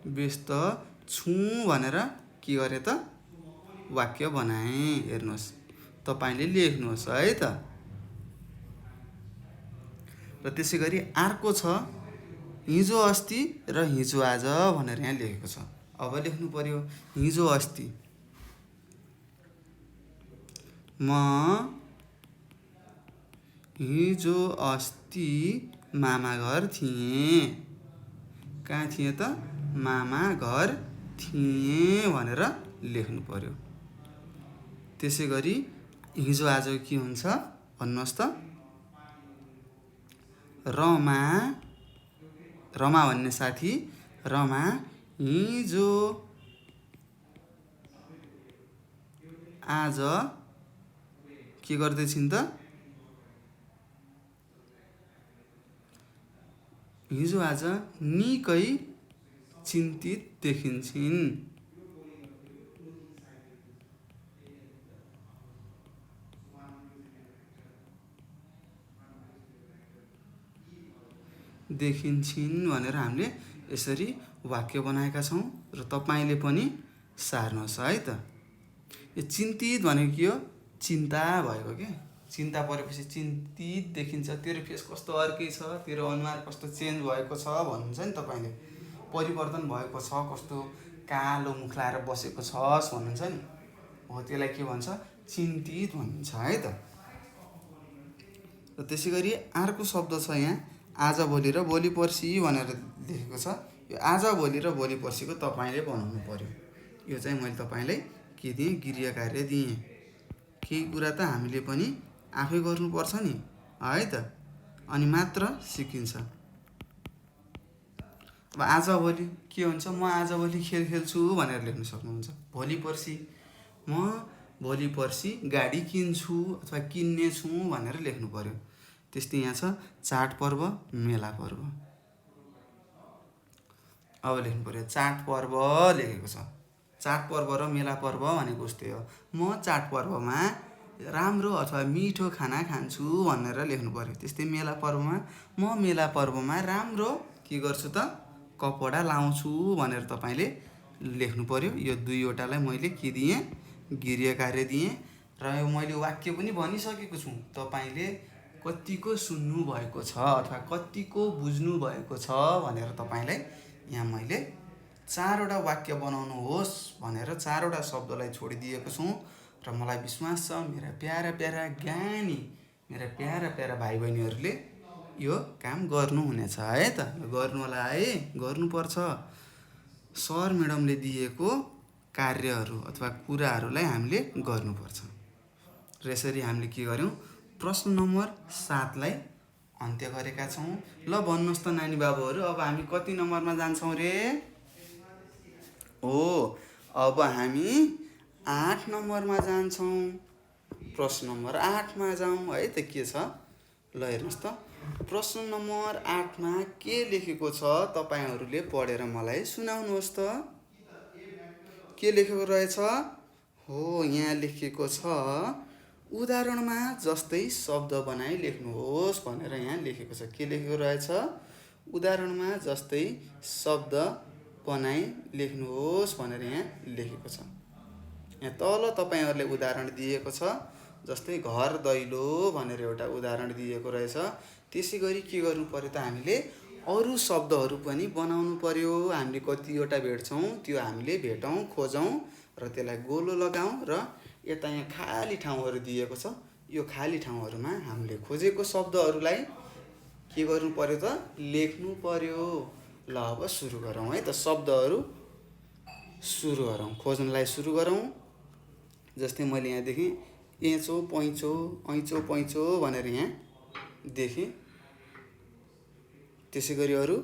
व्यस्त छु भनेर के गरे त वाक्य बनाएँ। हेर्नुहोस्, तपाईँले लेख्नुहोस् है त। र त्यसै गरी अर्को छ हिजो अस्ति र हिजो आज भनेर यहाँ लेखेको छ। अब लेख्नु पर्यो हिजो अस्ति। म हिजो अस्ति मामा घर थिएँ। कहाँ थिएँ त? मामा घर थिएँ भनेर लेख्नु पर्यो। त्यसै गरी हिजो आज के हुन्छ भन्नुहोस् त? रमा भन्ने साथी रमा हिजो आज के गर्दैछिन् त? हिजो आज निकै चिन्तित देखिन्छिन्। भनेर हामीले यसरी वाक्य बनाएका छौँ र तपाईँले पनि सार्नुहोस् है त। यो चिन्तित भनेको के हो? चिन्ता भएको के। चिन्ता परेपछि चिन्तित देखिन्छ। तेरो फेस कस्तो अर्कै छ, तेरो अनुहार कस्तो चेन्ज भएको छ भन्नुहुन्छ नि तपाईँले। परिवर्तन भएको छ, कस्तो कालो मुख लाएर बसेको छस् भन्नुहुन्छ नि। हो, त्यसलाई के भन्छ? चिन्तित भनिन्छ है त। र त्यसै गरी अर्को शब्द छ यहाँ आज भोलि र भोलि पर्सि भनेर लेखेको छ। यो आज भोलि र भोलि पर्सिको तपाईँले बनाउनु पर्यो। यो चाहिँ मैले तपाईँलाई के दिएँ? गृह कार्य दिएँ। केही कुरा त हामीले पनि आफै गर्नुपर्छ नि है त, अनि मात्र सिकिन्छ। अब आज भोलि के हुन्छ? म आज भोलि खेल खेल्छु भनेर लेख्न सक्नुहुन्छ। भोलि पर्सि म भोलि पर्सि गाडी किन्छु अथवा किन्ने छु भनेर लेख्नु पर्यो। त्यस्तै यहाँ छ चाडपर्व, मेला पर्व। अब लेख्नु पर्यो चाडपर्व लेखेको छ। चाडपर्व र मेला पर्व भनेको उस्तै हो। म चाडपर्वमा राम्रो अथवा मिठो खाना खान्छु भनेर लेख्नु पर्यो। त्यस्तै मेला पर्वमा म मेला पर्वमा राम्रो के गर्छु त? कपडा लाउँछु भनेर तपाईँले लेख्नु पर्यो। यो दुईवटालाई मैले के दिएँ? गृह कार्य दिएँ र यो मैले वाक्य पनि भनिसकेको छु। तपाईँले कतिको सुन्नु भएको छ अथवा कतिको बुझ्नु भएको छ भनेर तपाईँलाई यहाँ मैले 4वटा वाक्य बनाउनुहोस् भनेर 4वटा शब्दलाई छोडिदिएको छु। र मलाई विश्वास छ मेरा प्यारा प्यारा ज्ञानी, मेरा प्यारा प्यारा भाइ बहिनीहरूले यो काम गर्नुहुनेछ है त। गर्नु होला है, गर्नुपर्छ। सर म्याडमले दिएको कार्यहरू अथवा कुराहरूलाई हामीले गर्नुपर्छ। र यसरी हामीले के गर्यौँ? प्रश्न नम्बर 7लाई अन्त्य गरेका छौँ। ल भन्नुहोस् त नानी बाबुहरू, अब हामी कति नम्बरमा जान्छौँ रे? हो, अब हामी 8 नम्बरमा जान्छौँ। प्रश्न नम्बर 8मा जाउँ है त। के छ? ल हेर्नुहोस् त। प्रश्न नम्बर 8मा के लेखेको छ तपाईँहरूले पढेर मलाई सुनाउनुहोस् त। के लेखेको रहेछ? हो, यहाँ लेखेको छ उदाहरणमा जस्तै शब्द बनाई लेख्नुहोस् भनेर यहाँ लेखेको छ। के लेखेको रहेछ? उदाहरणमा जस्तै शब्द बनाई लेख्नुहोस् भनेर यहाँ लेखेको छ। यहाँ तल तपाईँहरूले उदाहरण दिएको छ। जस्तै घर दैलो भनेर एउटा उदाहरण दिएको रहेछ। त्यसै गरी के गर्नु पर्यो त? हामीले अरू शब्दहरू पनि बनाउनु पर्यो। हामीले कतिवटा भेट्छौँ त्यो हामीले भेटौँ, खोजौँ र त्यसलाई गोलो लगाउँ। र यता यहाँ खाली ठाउँहरू दिएको छ। यो खाली ठाउँहरूमा हामीले खोजेको शब्दहरूलाई के गर्नु पर्यो त? लेख्नु पर्यो। ल अब सुरु गरौँ है त। शब्दहरू सुरु गरौँ, खोज्नलाई सुरु गरौँ। जस्तै मैले यहाँ देखेँ एचो पैँचो, ऐँचो पैँचो भनेर यहाँ देखेँ। त्यसै गरी अरू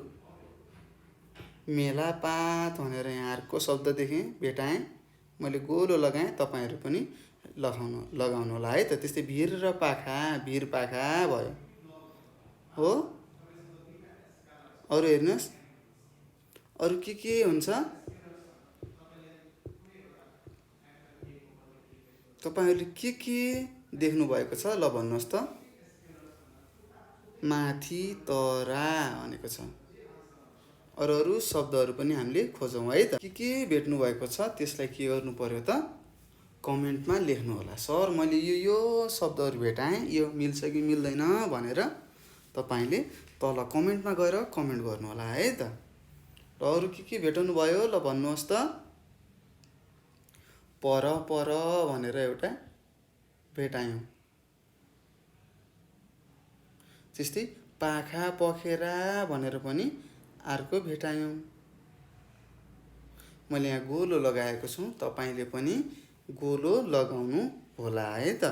मेलापात भनेर यहाँ अर्को शब्द देखेँ, भेटाएँ। मैले गोलो लगाएँ, तपाईँहरू पनि लगाउनु होला है त। त्यस्तै भिर र पाखा, भिर पाखा भयो। हो, अरू हेर्नुहोस्, अरू के हुन्छ? तपाईँहरूले के देख्नु भएको छ? ल भन्नुहोस् त। माथि तरा भनेको छ। अरू शब्दहरू पनि हामीले खोजौँ है त। के भेट्नु भएको छ त्यसलाई के गर्नु पर्यो त, कमेन्टमा लेख्नु होला। सर मैले यो शब्दहरू भेटाएँ, यो मिल्छ कि मिल्दैन भनेर तपाईँले तल कमेन्टमा गएर कमेन्ट गर्नु होला है त। र अरू के भेटाउनु भयो ल भन्नुहोस् त। पर भनेर एउटा भेटायौँ। त्यस्तै पाखा पखेरा भनेर पनि अर्को भेटायौँ। मैले यहाँ गोलो लगाएको छु, तपाईँले पनि गोलो लगाउनु होला है त।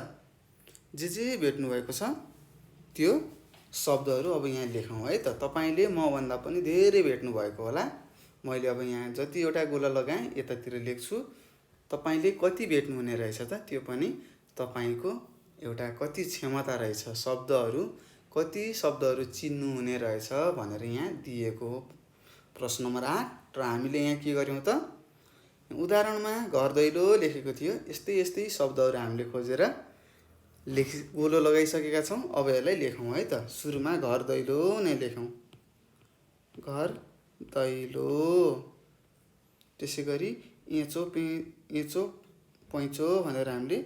जे भेट्नु भएको छ त्यो शब्दहरू अब यहाँ लेखौँ है त। तपाईँले मभन्दा पनि धेरै भेट्नु भएको होला। मैले अब यहाँ जतिवटा गोला लगाएँ यतातिर लेख्छु। तपाईँले कति भेट्नु हुने रहेछ त त्यो पनि तपाईँको एउटा कति क्षमता रहेछ, शब्दहरू कति शब्दहरू चिन्नु हुने रहेछ भनेर यहाँ दिएको हो। प्रश्न नम्बर 8 र हामीले यहाँ के गर्यौँ त, उदाहरणमा घर दैलो लेखेको थियो। यस्तै शब्दहरू हामीले खोजेर गोलो लगाइसकेका छौँ। अब यसलाई लेखौँ है त। सुरुमा घर दैलो नै लेखौँ, घर दैलो। त्यसै गरी एँचो पैँचो भनेर हामीले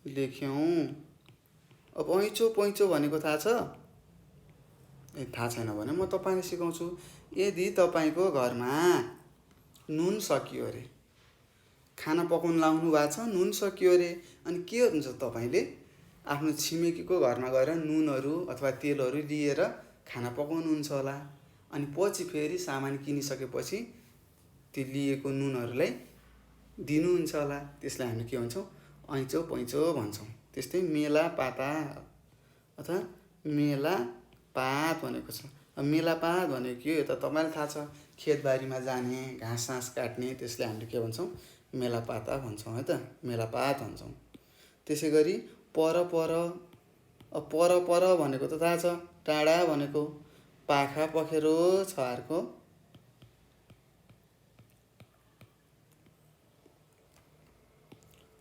लेख्यौँ। अब ऐँचो पैँचो भनेको थाहा छ? थाहा छैन भने म तपाईँलाई सिकाउँछु। यदि तपाईँको घरमा नुन सकियो अरे, खाना पकाउनु लाउनु भएको छ, नुन सकियो अरे, अनि के हुन्छ, तपाईँले आफ्नो छिमेकीको घरमा गएर नुनहरू अथवा तेलहरू लिएर खाना पकाउनुहुन्छ होला। अनि पछि फेरि सामान किनिसकेपछि त्यो लिएको नुनहरूलाई दिनुहुन्छ होला। त्यसलाई हामी के भन्छौँ, ऐँचो पैँचो भन्छौँ। त्यस्तै मेला पाता अथवा मेला पात भनेको छ। अब मेला पात भनेको के हो त तपाईँलाई थाहा छ, खेतबारीमा जाने घाँस सास काट्ने, त्यसलाई हामीले के भन्छौँ, मेला पाता भन्छौँ है त, मेला पात भन्छौँ। त्यसै गरी पर भनेको त थाहा छ, टाढा भनेको। पाखा पखेरो छ अर्को।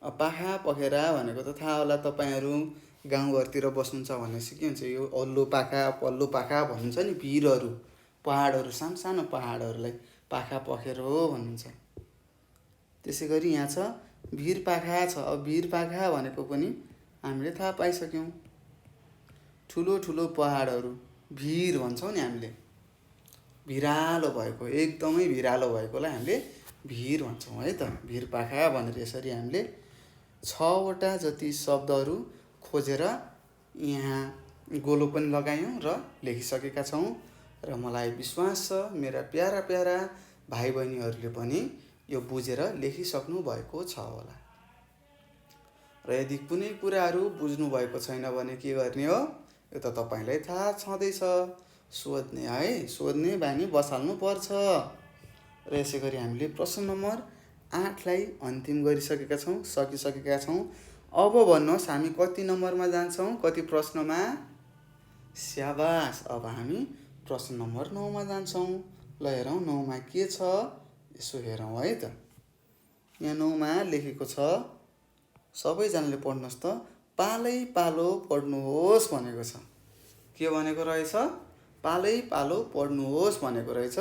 पाखा पखेरा भनेको त थाहा होला तपाईँहरू, गाउँघरतिर बस्नुहुन्छ भनेपछि के हुन्छ, यो अल्लो पाखा पल्लो पाखा भन्नुहुन्छ नि, भिरहरू पहाडहरू, सानो पहाडहरूलाई पाखा पखेरो भन्नुहुन्छ। त्यसै गरी यहाँ छ भिर पाखा छ। अब भिर पाखा भनेको पनि हामीले थाहा पाइसक्यौँ। ठुलो पहाडहरू भिर भन्छौँ नि हामीले, भिरालो भएको, एकदमै भिरालो भएकोलाई हामीले भिर भन्छौँ है त। भिर पाखा भनेर यसरी हामीले 6वटा जति शब्दहरू खोजेर यहाँ गोलो पनि लगायौँ र लेखिसकेका छौँ। र मलाई विश्वास छ मेरा प्यारा भाइ बहिनीहरूले पनि यो बुझेर लेखिसक्नु भएको छ होला। र यदि कुनै कुराहरू बुझ्नु भएको छैन भने के गर्ने हो, यो त तपाईँलाई थाहा छँदैछ, सोध्ने है, सोध्ने बानी बसाल्नु पर्छ। र यसै गरी हामीले प्रश्न नम्बर 8लाई अन्तिम गरिसकेका छौँ, सकिसकेका छौँ। अब भन्नुहोस् हामी कति नम्बरमा जान्छौँ, कति प्रश्नमा? स्याबास, अब हामी प्रश्न नम्बर 9मा जान्छौँ। ल हेरौँ 9मा के छ, यसो हेरौँ है त। यहाँ 9मा लेखेको छ, सबैजनाले पढ्नुहोस् त, पालै पालो पढ्नुहोस् भनेको छ। के भनेको रहेछ, पालै पालो पढ्नुहोस् भनेको रहेछ।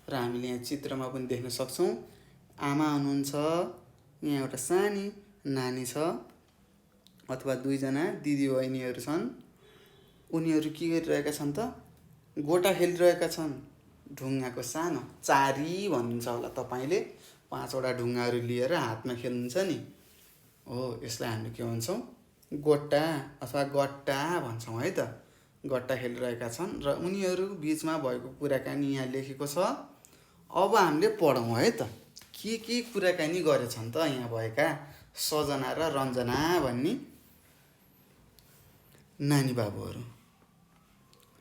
र हामीले यहाँ चित्रमा पनि देख्न सक्छौँ, आमा हुनुहुन्छ, यहाँ एउटा सानी नानी छ अथवा 2जना दिदीबहिनीहरू छन्। उनीहरू के गरिरहेका छन् त, गोटा खेलिरहेका छन्। ढुङ्गाको सानो चारी भन्नुहुन्छ होला तपाईँले, 5वटा ढुङ्गाहरू लिएर हातमा खेल्नुहुन्छ नि, हो यसलाई हामीले के भन्छौँ, गोटा अथवा गट्टा भन्छौँ है त। गट्टा खेलिरहेका छन् र उनीहरू बिचमा भएको कुराकानी यहाँ लेखेको छ। अब हामीले पढौँ है त, के कुराकानी गरेछन् त यहाँ भएका सजना र रञ्जना भन्ने नानी बाबुहरू,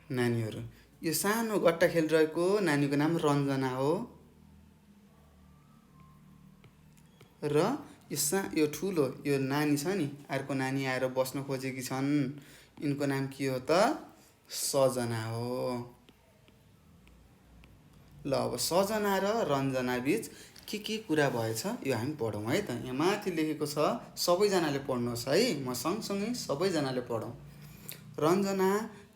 नानीहरू। यो सानो गट्टा खेलिरहेको नानीको नाम रञ्जना हो। र यो ठुलो यो नानी छ नि, अर्को नानी आएर बस्न खोजेकी छन्, यिनको नाम के हो त, सजना हो। ल अब सजना र रञ्जना बीच के कुरा भएछ यो हामी पढौँ है त। यहाँ माथि लेखेको छ, सबैजनाले पढ्नुहोस् है, म सँगसँगै सबैजनाले पढौँ। रञ्जना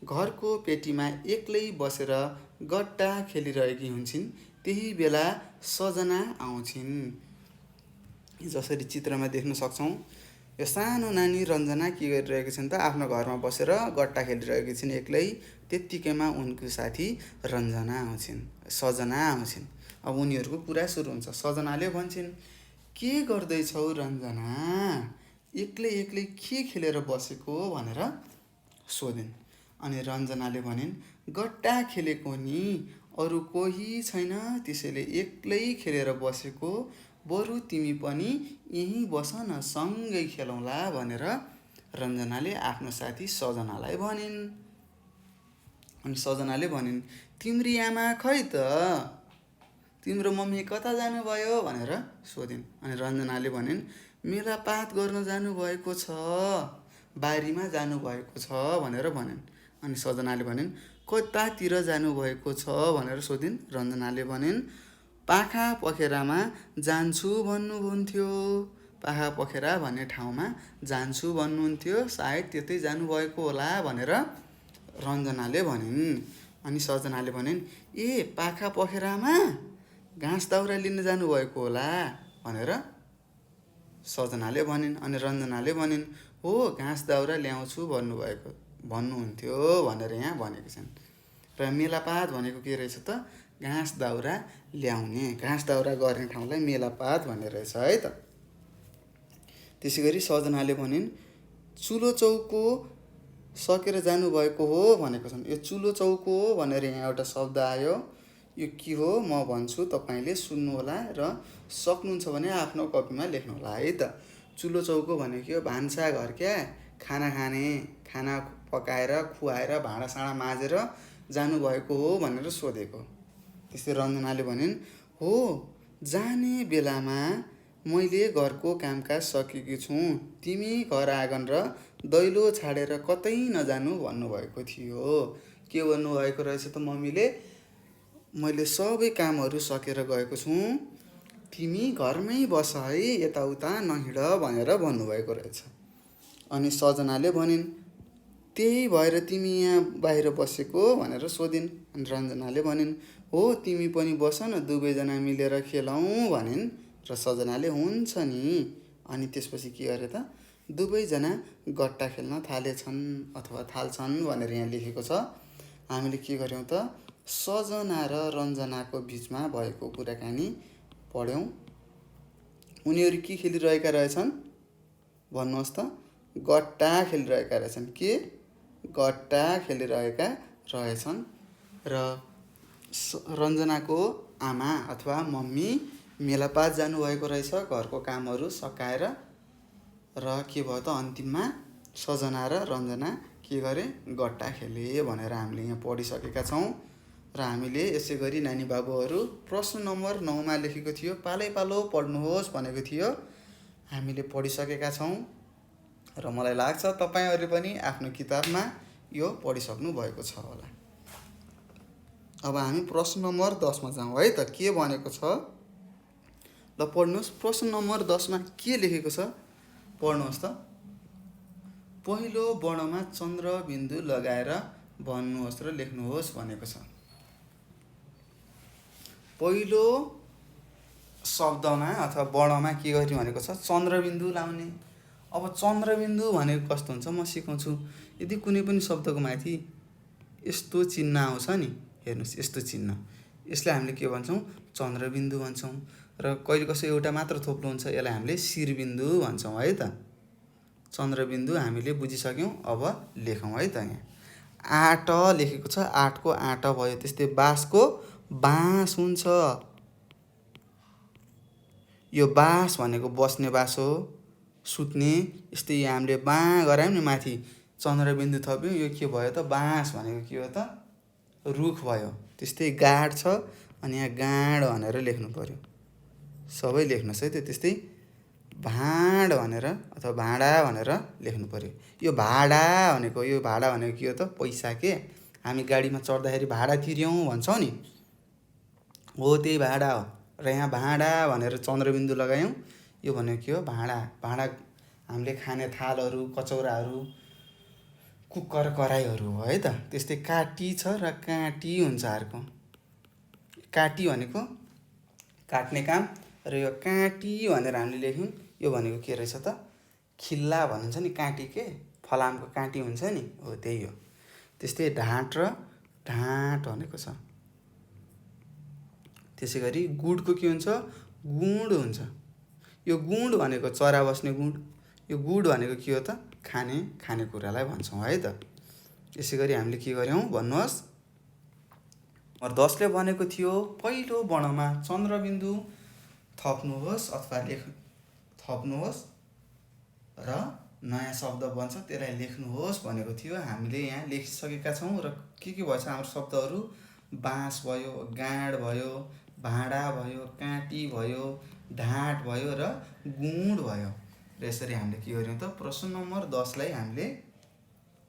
घरको पेटीमा एक्लै बसेर गट्टा खेलिरहेकी हुन्छन्। त्यही बेला सजना आउँछिन्। जसरी चित्रमा देख्न सक्छौँ, यो सानो नानी रञ्जना के गरिरहेकी छिन् त, आफ्नो घरमा बसेर गट्टा खेलिरहेकी छिन् एक्लै। त्यत्तिकैमा उनको साथी सजना आउँछिन्। अब उनीहरूको कुरा सुरु हुन्छ। सजनाले भन्छन्, के गर्दैछौ रञ्जना, एक्लै एक्लै के खेलेर बसेको भनेर सोधिन्। अनि रञ्जनाले भनिन्, गट्टा खेलेको नि, अरू कोही छैन, त्यसैले एक्लै खेलेर बसेको। बरु तिमी पनि यहीँ बस न, सँगै खेलौँला भनेर रञ्जनाले आफ्नो साथी सजनालाई भनिन्। अनि सजनाले भनिन्, तिम्री आमा खै त, तिम्रो मम्मी कता जानुभयो भनेर सोधिन्। अनि रञ्जनाले भनिन्, मेलापात गर्न जानुभएको छ, बारीमा जानुभएको छ भनेर भनिन्। अनि सजनाले भनिन्, कतातिर जानुभएको छ भनेर सोधिन्। रञ्जनाले भनिन्, पाखा पखेरामा जान्छु भन्नुहुन्थ्यो। पाखा पखेरा भन्ने ठाउँमा जान्छु भन्नुहुन्थ्यो, सायद त्यतै जानुभएको होला भनेर रञ्जनाले भनिन्। अनि सजनाले भनिन्, ए पाखा पखेरामा घाँस दाउरा लिन जानुभएको होला भनेर सजनाले भनिन्। अनि रञ्जनाले भनिन्, हो घाँस दाउरा ल्याउँछु भन्नुहुन्थ्यो भनेर यहाँ भनेको छन्। र मेलापात भनेको के रहेछ त, घाँस दाउरा ल्याउने, घाँस दाउरा गर्ने ठाउँलाई मेलापात भन्ने रहेछ है त। त्यसै गरी सजनाले भनिन्, चुलो चौको सकेर जानुभएको हो भनेको छन्। यो चुलो चौको भनेर यहाँ एउटा शब्द आयो। यो के हो म भन्छु, तपाईँले सुन्नुहोला र सक्नुहुन्छ भने आफ्नो कपीमा लेख्नुहोला है त। चुलो चौको भनेको यो भान्साघर क्या, खाना खाने, खाना पकाएर खुवाएर भाँडासाँडा माझेर जानुभएको हो भनेर सोधेको। त्यस्तै रञ्जनाले भनिन्, हो जाने बेलामा मैले घरको कामकाज सकेकी छु, तिमी घर आँगन र दैलो छाडेर कतै नजानु भन्नुभएको थियो। के भन्नुभएको रहेछ त मम्मीले, मैले सबै कामहरू सकेर गएको छु, तिमी घरमै बस है, यताउता नहिँड भनेर भन्नुभएको रहेछ। अनि सजनाले भनिन्, त्यही भएर तिमी यहाँ बाहिर बसेको भनेर सोधिन्। अनि रञ्जनाले भनिन्, हो तिमी पनि बस न, दुवैजना मिलेर खेलौँ भनिन्। र सजनाले हुन्छ नि। अनि त्यसपछि के गरे त, दुवैजना गट्टा खेल्न थालेछन् अथवा थाल्छन् भनेर यहाँ लेखेको छ। हामीले के गर्यौँ त, सजना र रञ्जनाको बिचमा भएको कुराकानी पढ्यौँ। उनीहरू के खेलिरहेका रहेछन् भन्नुहोस् त, गट्टा खेलिरहेका रहेछन्। के गट्टा खेलिरहेका रहेछन्। र रञ्जनाको आमा अथवा मम्मी मेलापात जानुभएको रहेछ घरको कामहरू सकाएर। र के भयो त, अन्तिममा सजना र रञ्जना के गरे, गट्टा खेले भनेर हामीले यहाँ पढिसकेका छौँ। र हामीले यसै गरी नानी बाबुहरू प्रश्न नम्बर 9मा लेखेको थियो, पालै पालो पढ्नुहोस् भनेको थियो, हामीले पढिसकेका छौँ। र मलाई लाग्छ तपाईँहरूले पनि आफ्नो किताबमा यो पढिसक्नु भएको छ होला। अब हामी प्रश्न नम्बर 10मा जाउँ है त। के भनेको छ ल पढ्नुहोस्। प्रश्न नम्बर 10मा के लेखेको छ पढ्नुहोस् त। पहिलो वर्णमा चन्द्रबिन्दु लगाएर भन्नुहोस् र लेख्नुहोस् भनेको छ। पहिलो शब्दमा अथवा वर्णमा के गर्ने भनेको छ, चन्द्रबिन्दु लाउने। अब चन्द्रबिन्दु भनेको कस्तो हुन्छ म सिकाउँछु। यदि कुनै पनि शब्दको माथि यस्तो चिन्ह आउँछ नि, हेर्नुहोस् यस्तो चिन्ह, यसलाई हामीले के भन्छौँ, चन्द्रबिन्दु भन्छौँ। र कहिले कसो एउटा मात्र थोप्लो हुन्छ, यसलाई हामीले शिरबिन्दु भन्छौँ है त। चन्द्रबिन्दु हामीले बुझिसक्यौँ। अब लेखौँ है त। यहाँ आँट लेखेको छ, आँटको आँट भयो। त्यस्तै बाँसको बाँस हुन्छ। यो बाँस भनेको बस्ने बाँस हो, सुत्ने। यस्तै यो हामीले बाँ गरायौँ नि माथि, चन्द्रबिन्दु थप्यौँ, यो के भयो त, बाँस भनेको के हो त, रुख भयो। त्यस्तै गाड छ, अनि यहाँ गाँड भनेर लेख्नु पर्यो। सबै लेख्नुहोस् है त। त्यस्तै भाँड भनेर अथवा भाँडा भनेर लेख्नु पर्यो। यो भाडा भनेको, यो भाडा भनेको के हो त, पैसा के। हामी गाडीमा चढ्दाखेरि भाडा तिर्यौँ भन्छौँ नि, हो त्यही भाडा हो। र यहाँ भाँडा भनेर चन्द्रबिन्दु लगायौँ, यो भनेको के हो, भाँडा। भाँडा हामीले खाने थालहरू, कचौराहरू कुकर कराईहरू हो है त। त्यस्तै काटी छ र काँटी हुन्छ अर्को। काटी भनेको काट्ने काम र यो काँटी भनेर हामीले लेख्यौँ, यो भनेको के रहेछ त खिल्ला भनिन्छ नि, काँटी के फलामको काँटी हुन्छ नि, हो त्यही हो। त्यस्तै ढाँट र ढाँट भनेको छ। त्यसै गरी गुडको के हुन्छ, गुँड हुन्छ। यो गुँड भनेको चरा बस्ने गुँड, यो गुड भनेको के हो त खानेकुरालाई भन्छौँ है त। यसै गरी हामीले के गर्यौँ भन्नुहोस्, नम्बर 10 ले भनेको थियो पहिलो वर्णमा चन्द्रबिन्दु थप्नुहोस् अथवा थप्नुहोस् र नयाँ शब्द बन्छ त्यसलाई लेख्नुहोस् भनेको थियो। हामीले यहाँ लेखिसकेका छौँ र के भएछ हाम्रो शब्दहरू, बाँस भयो, गाँड भयो, भाँडा भयो, काँटी भयो, ढाँट भयो र गुँड भयो। र यसरी हामीले के गर्यौँ त प्रश्न नम्बर 10 लाई हामीले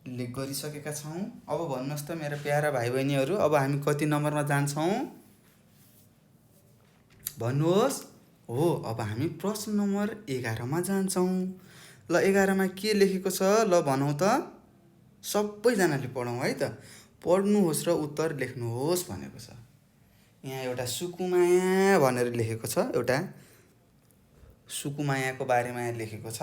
लेख गरिसकेका छौँ। अब भन्नुहोस् त मेरा प्यारा भाइ बहिनीहरू, अब हामी कति नम्बरमा जान्छौँ भन्नुहोस्। हो, अब हामी प्रश्न नम्बर 11 मा जान्छौँ। ल 11 मा के लेखेको छ ल भनौँ त, सबैजनाले पढौँ है त। पढ्नुहोस् र उत्तर लेख्नुहोस् भनेको छ। यहाँ एउटा सुकुमाया भनेर लेखेको छ, एउटा सुकुमायाको बारेमा लेखेको छ।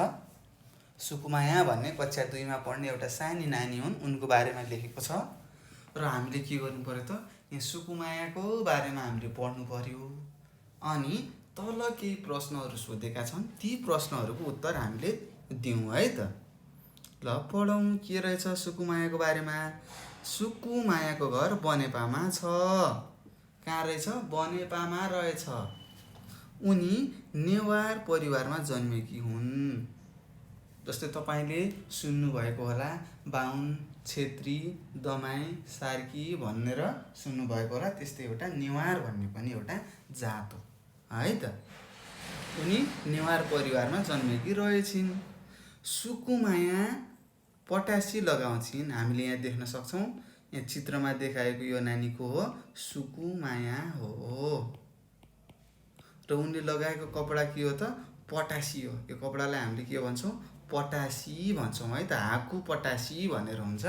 सुकुमाया भन्ने कक्षा 2 मा पढ्ने एउटा सानी नानी हुन्, उनको बारेमा लेखेको छ। र हामीले के गर्नु पर्यो त, यहाँ सुकुमायाको बारेमा हामीले पढ्नु पर्यो। अनि तल केही प्रश्नहरू सोधेका छन्, ती प्रश्नहरूको उत्तर हामीले दिउँ है त। ल पढौँ, के रहेछ सुकुमायाको बारेमा। सुकुमायाको घर बनेपामा छ। कहाँ रहेछ, बनेपामा रहेछ। उनी नेवार परिवारमा जन्मेकी हुन्। जस्तै तपाईँले सुन्नुभएको होला, बाहुन, छेत्री, दमाई, सार्की भनेर सुन्नुभएको होला। त्यस्तै एउटा नेवार भन्ने पनि एउटा जात हो है त। उनी नेवार परिवारमा जन्मेकी रहेछिन्। सुकुमाया पटासी लगाउँछिन्। हामीले यहाँ देख्न सक्छौँ, यहाँ चित्रमा देखाएको यो नानीको हो, सुकुमाया हो। र उनले लगाएको कपडा के हो त, पटासी हो। यो कपडालाई हामीले के भन्छौँ, पटासी भन्छौँ है त। हाकु पटासी भनेर हुन्छ,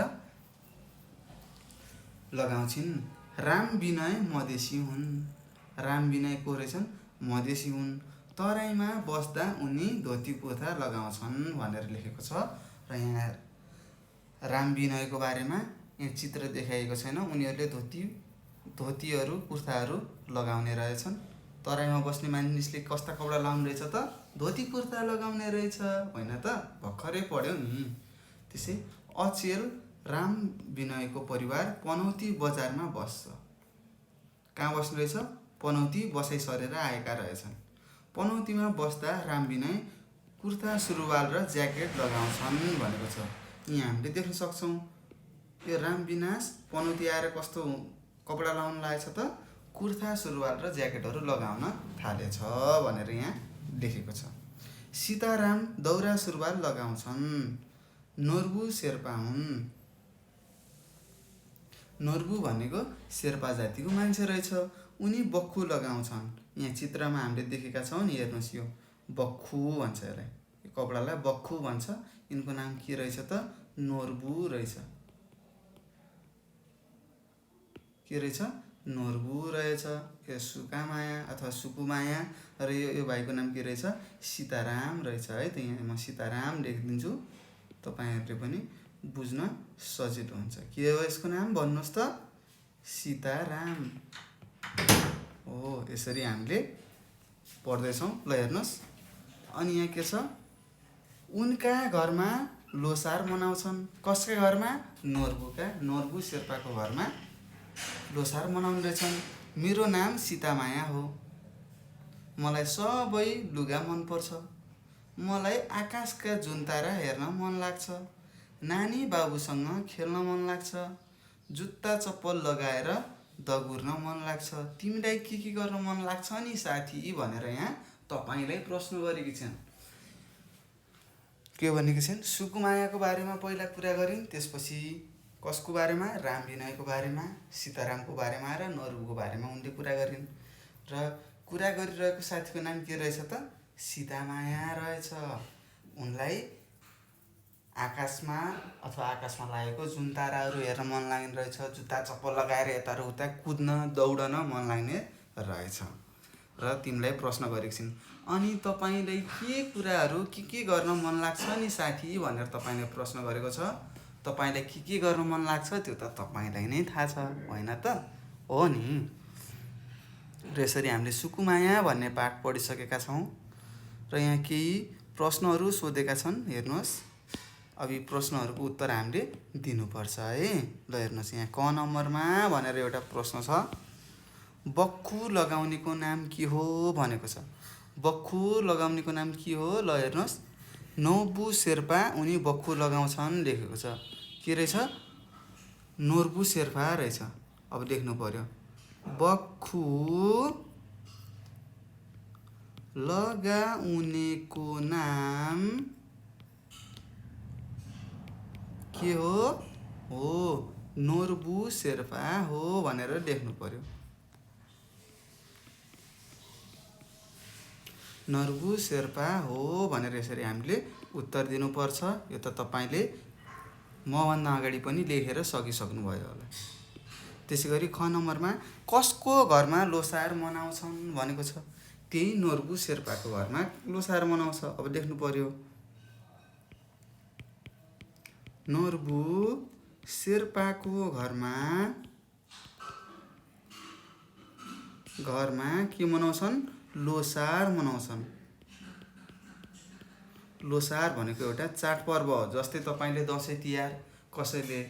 लगाउँछिन्। राम विनय मधेसी हुन्। राम विनय को रहेछन्, मधेसी हुन्। तराईमा बस्दा उनी धोती कुर्ता लगाउँछन् भनेर लेखेको छ। र यहाँ राम विनयको बारेमा यहाँ चित्र देखाइएको छैन। उनीहरूले धोतीहरू कुर्ताहरू लगाउने रहेछन्। तराईमा बस्ने मानिसले कस्ता कपडा लगाउने रहेछ त, धोती कुर्ता लगाउने रहेछ, होइन त, भर्खरै पढ्यौ नि। त्यसै अचेल राम विनयको परिवार पनौती बजारमा बस्छ। कहाँ बस्ने रहेछ, पनौती बसाइ सरेर आएका रहेछन्। पनौतीमा बस्दा राम विनय कुर्ता सुरुवाल र ज्याकेट लगाउँछन् भनेको छ। यहाँ हामीले देख्न सक्छौँ, यो राम विनाश पनौती आएर कस्तो कपडा लगाउन लागेछ त, कुर्ता सुरुवाल र ज्याकेटहरू लगाउन थालेछ भनेर यहाँ लेखेको छ। सीताराम दौरा सुरुवाल लगाउँछन्। नोर्बु शेर्पा हुन्। नोर्बु भनेको शेर्पा जातिको मान्छे रहेछ। उनी बक्खु लगाउँछन्। यहाँ चित्रमा हामीले देखेका छौँ नि, हेर्नुहोस्, यो बक्खु भन्छ यसलाई, यो कपडालाई बक्खु भन्छ। यिनको नाम के रहेछ त, नोर्बु रहेछ। के रहेछ, नोर्बु रहेछ। यो सुकामाया अथवा सुकुमाया र यो भाइको नाम के रहेछ, सीताराम रहेछ है त। यहाँ म सीताराम लेखिदिन्छु, तपाईँहरूले पनि बुझ्न सजिलो हुन्छ। के हो यसको नाम भन्नुहोस् त, सीताराम हो। यसरी हामीले पढ्दैछौँ। ल हेर्नुहोस्, अनि यहाँ के छ, उनका घरमा लोसार मनाउँछन्। कसका घरमा, नोर्बुका, नोर्बु शेर्पाको घरमा लोसार मनाउने रहेछन्। मेरो नाम सीतामाया हो। मलाई सबै लुगा मनपर्छ। मलाई आकाशका जुनतारा हेर्न मन लाग्छ। नानी बाबुसँग खेल्न मन लाग्छ। जुत्ता चप्पल लगाएर दगुर्न मन लाग्छ। तिमीलाई के गर्न मन लाग्छ नि साथी भनेर यहाँ तपाईँलाई प्रश्न गरेकी छन्। के भनेकी छन्, सुकुमायाको बारेमा पहिला कुरा गरिन्, त्यसपछि कसको बारेमा, राम विनयको बारेमा, सीतारामको बारेमा र नोर्बुको बारेमा उनले कुरा गरिन्। र कुरा गरिरहेको साथीको नाम के रहेछ त, सीतामाया रहेछ। उनलाई आकाशमा अथवा आकाशमा लागेको जुन ताराहरू हेर्न मन लाग्ने रहेछ, जुत्ता चप्पल लगाएर यता र उता कुद्न दौडन मन लाग्ने रहेछ र तिमीलाई प्रश्न गरेको छिन्। अनि तपाईँलाई के कुराहरू के गर्न मन लाग्छ नि साथी भनेर तपाईँले प्रश्न गरेको छ। तपाईँलाई के गर्न मन लाग्छ त्यो त तपाईँलाई नै थाहा छ होइन त? हो नि। र यसरी हामीले सुकुमाया भन्ने पाठ पढिसकेका छौँ र यहाँ केही प्रश्नहरू सोधेका छन्। हेर्नुहोस्, अब यी प्रश्नहरूको उत्तर हामीले दिनुपर्छ है। ल हेर्नुहोस्, यहाँ क नम्बरमा भनेर एउटा प्रश्न छ। बक्खु लगाउनेको नाम के हो भनेको छ। बक्खु लगाउनेको नाम के हो? ल हेर्नुहोस्, नौबु शेर्पा उनी बक्खु लगाउँछन् लेखेको छ। के रहेछ? नोर्बु शेर्पा रहेछ। अब लेख्नु पर्यो, बक्खु लगाउनेको नाम के हो? हो, नोर्बु शेर्पा हो भनेर लेख्नु पर्यो। नोर्बु शेर्पा हो भनेर यसरी हामीले उत्तर दिनुपर्छ। यो त तपाईँले मभन्दा अगाडि पनि लेखेर सकिसक्नुभयो होला। त्यसै गरी ख नम्बरमा कसको घरमा लोसार मनाउँछन् भनेको छ। त्यही नोर्बु शेर्पाको घरमा लोसार मनाउँछ। अब लेख्नु पर्यो, नोर्बु शेर्पाको घरमा के मनाउँछन्? लोसार मनाउँछन्। लोसार भनेको एउटा चाडपर्व हो। जस्तै तपाईँले दसैँ तिहार, कसैले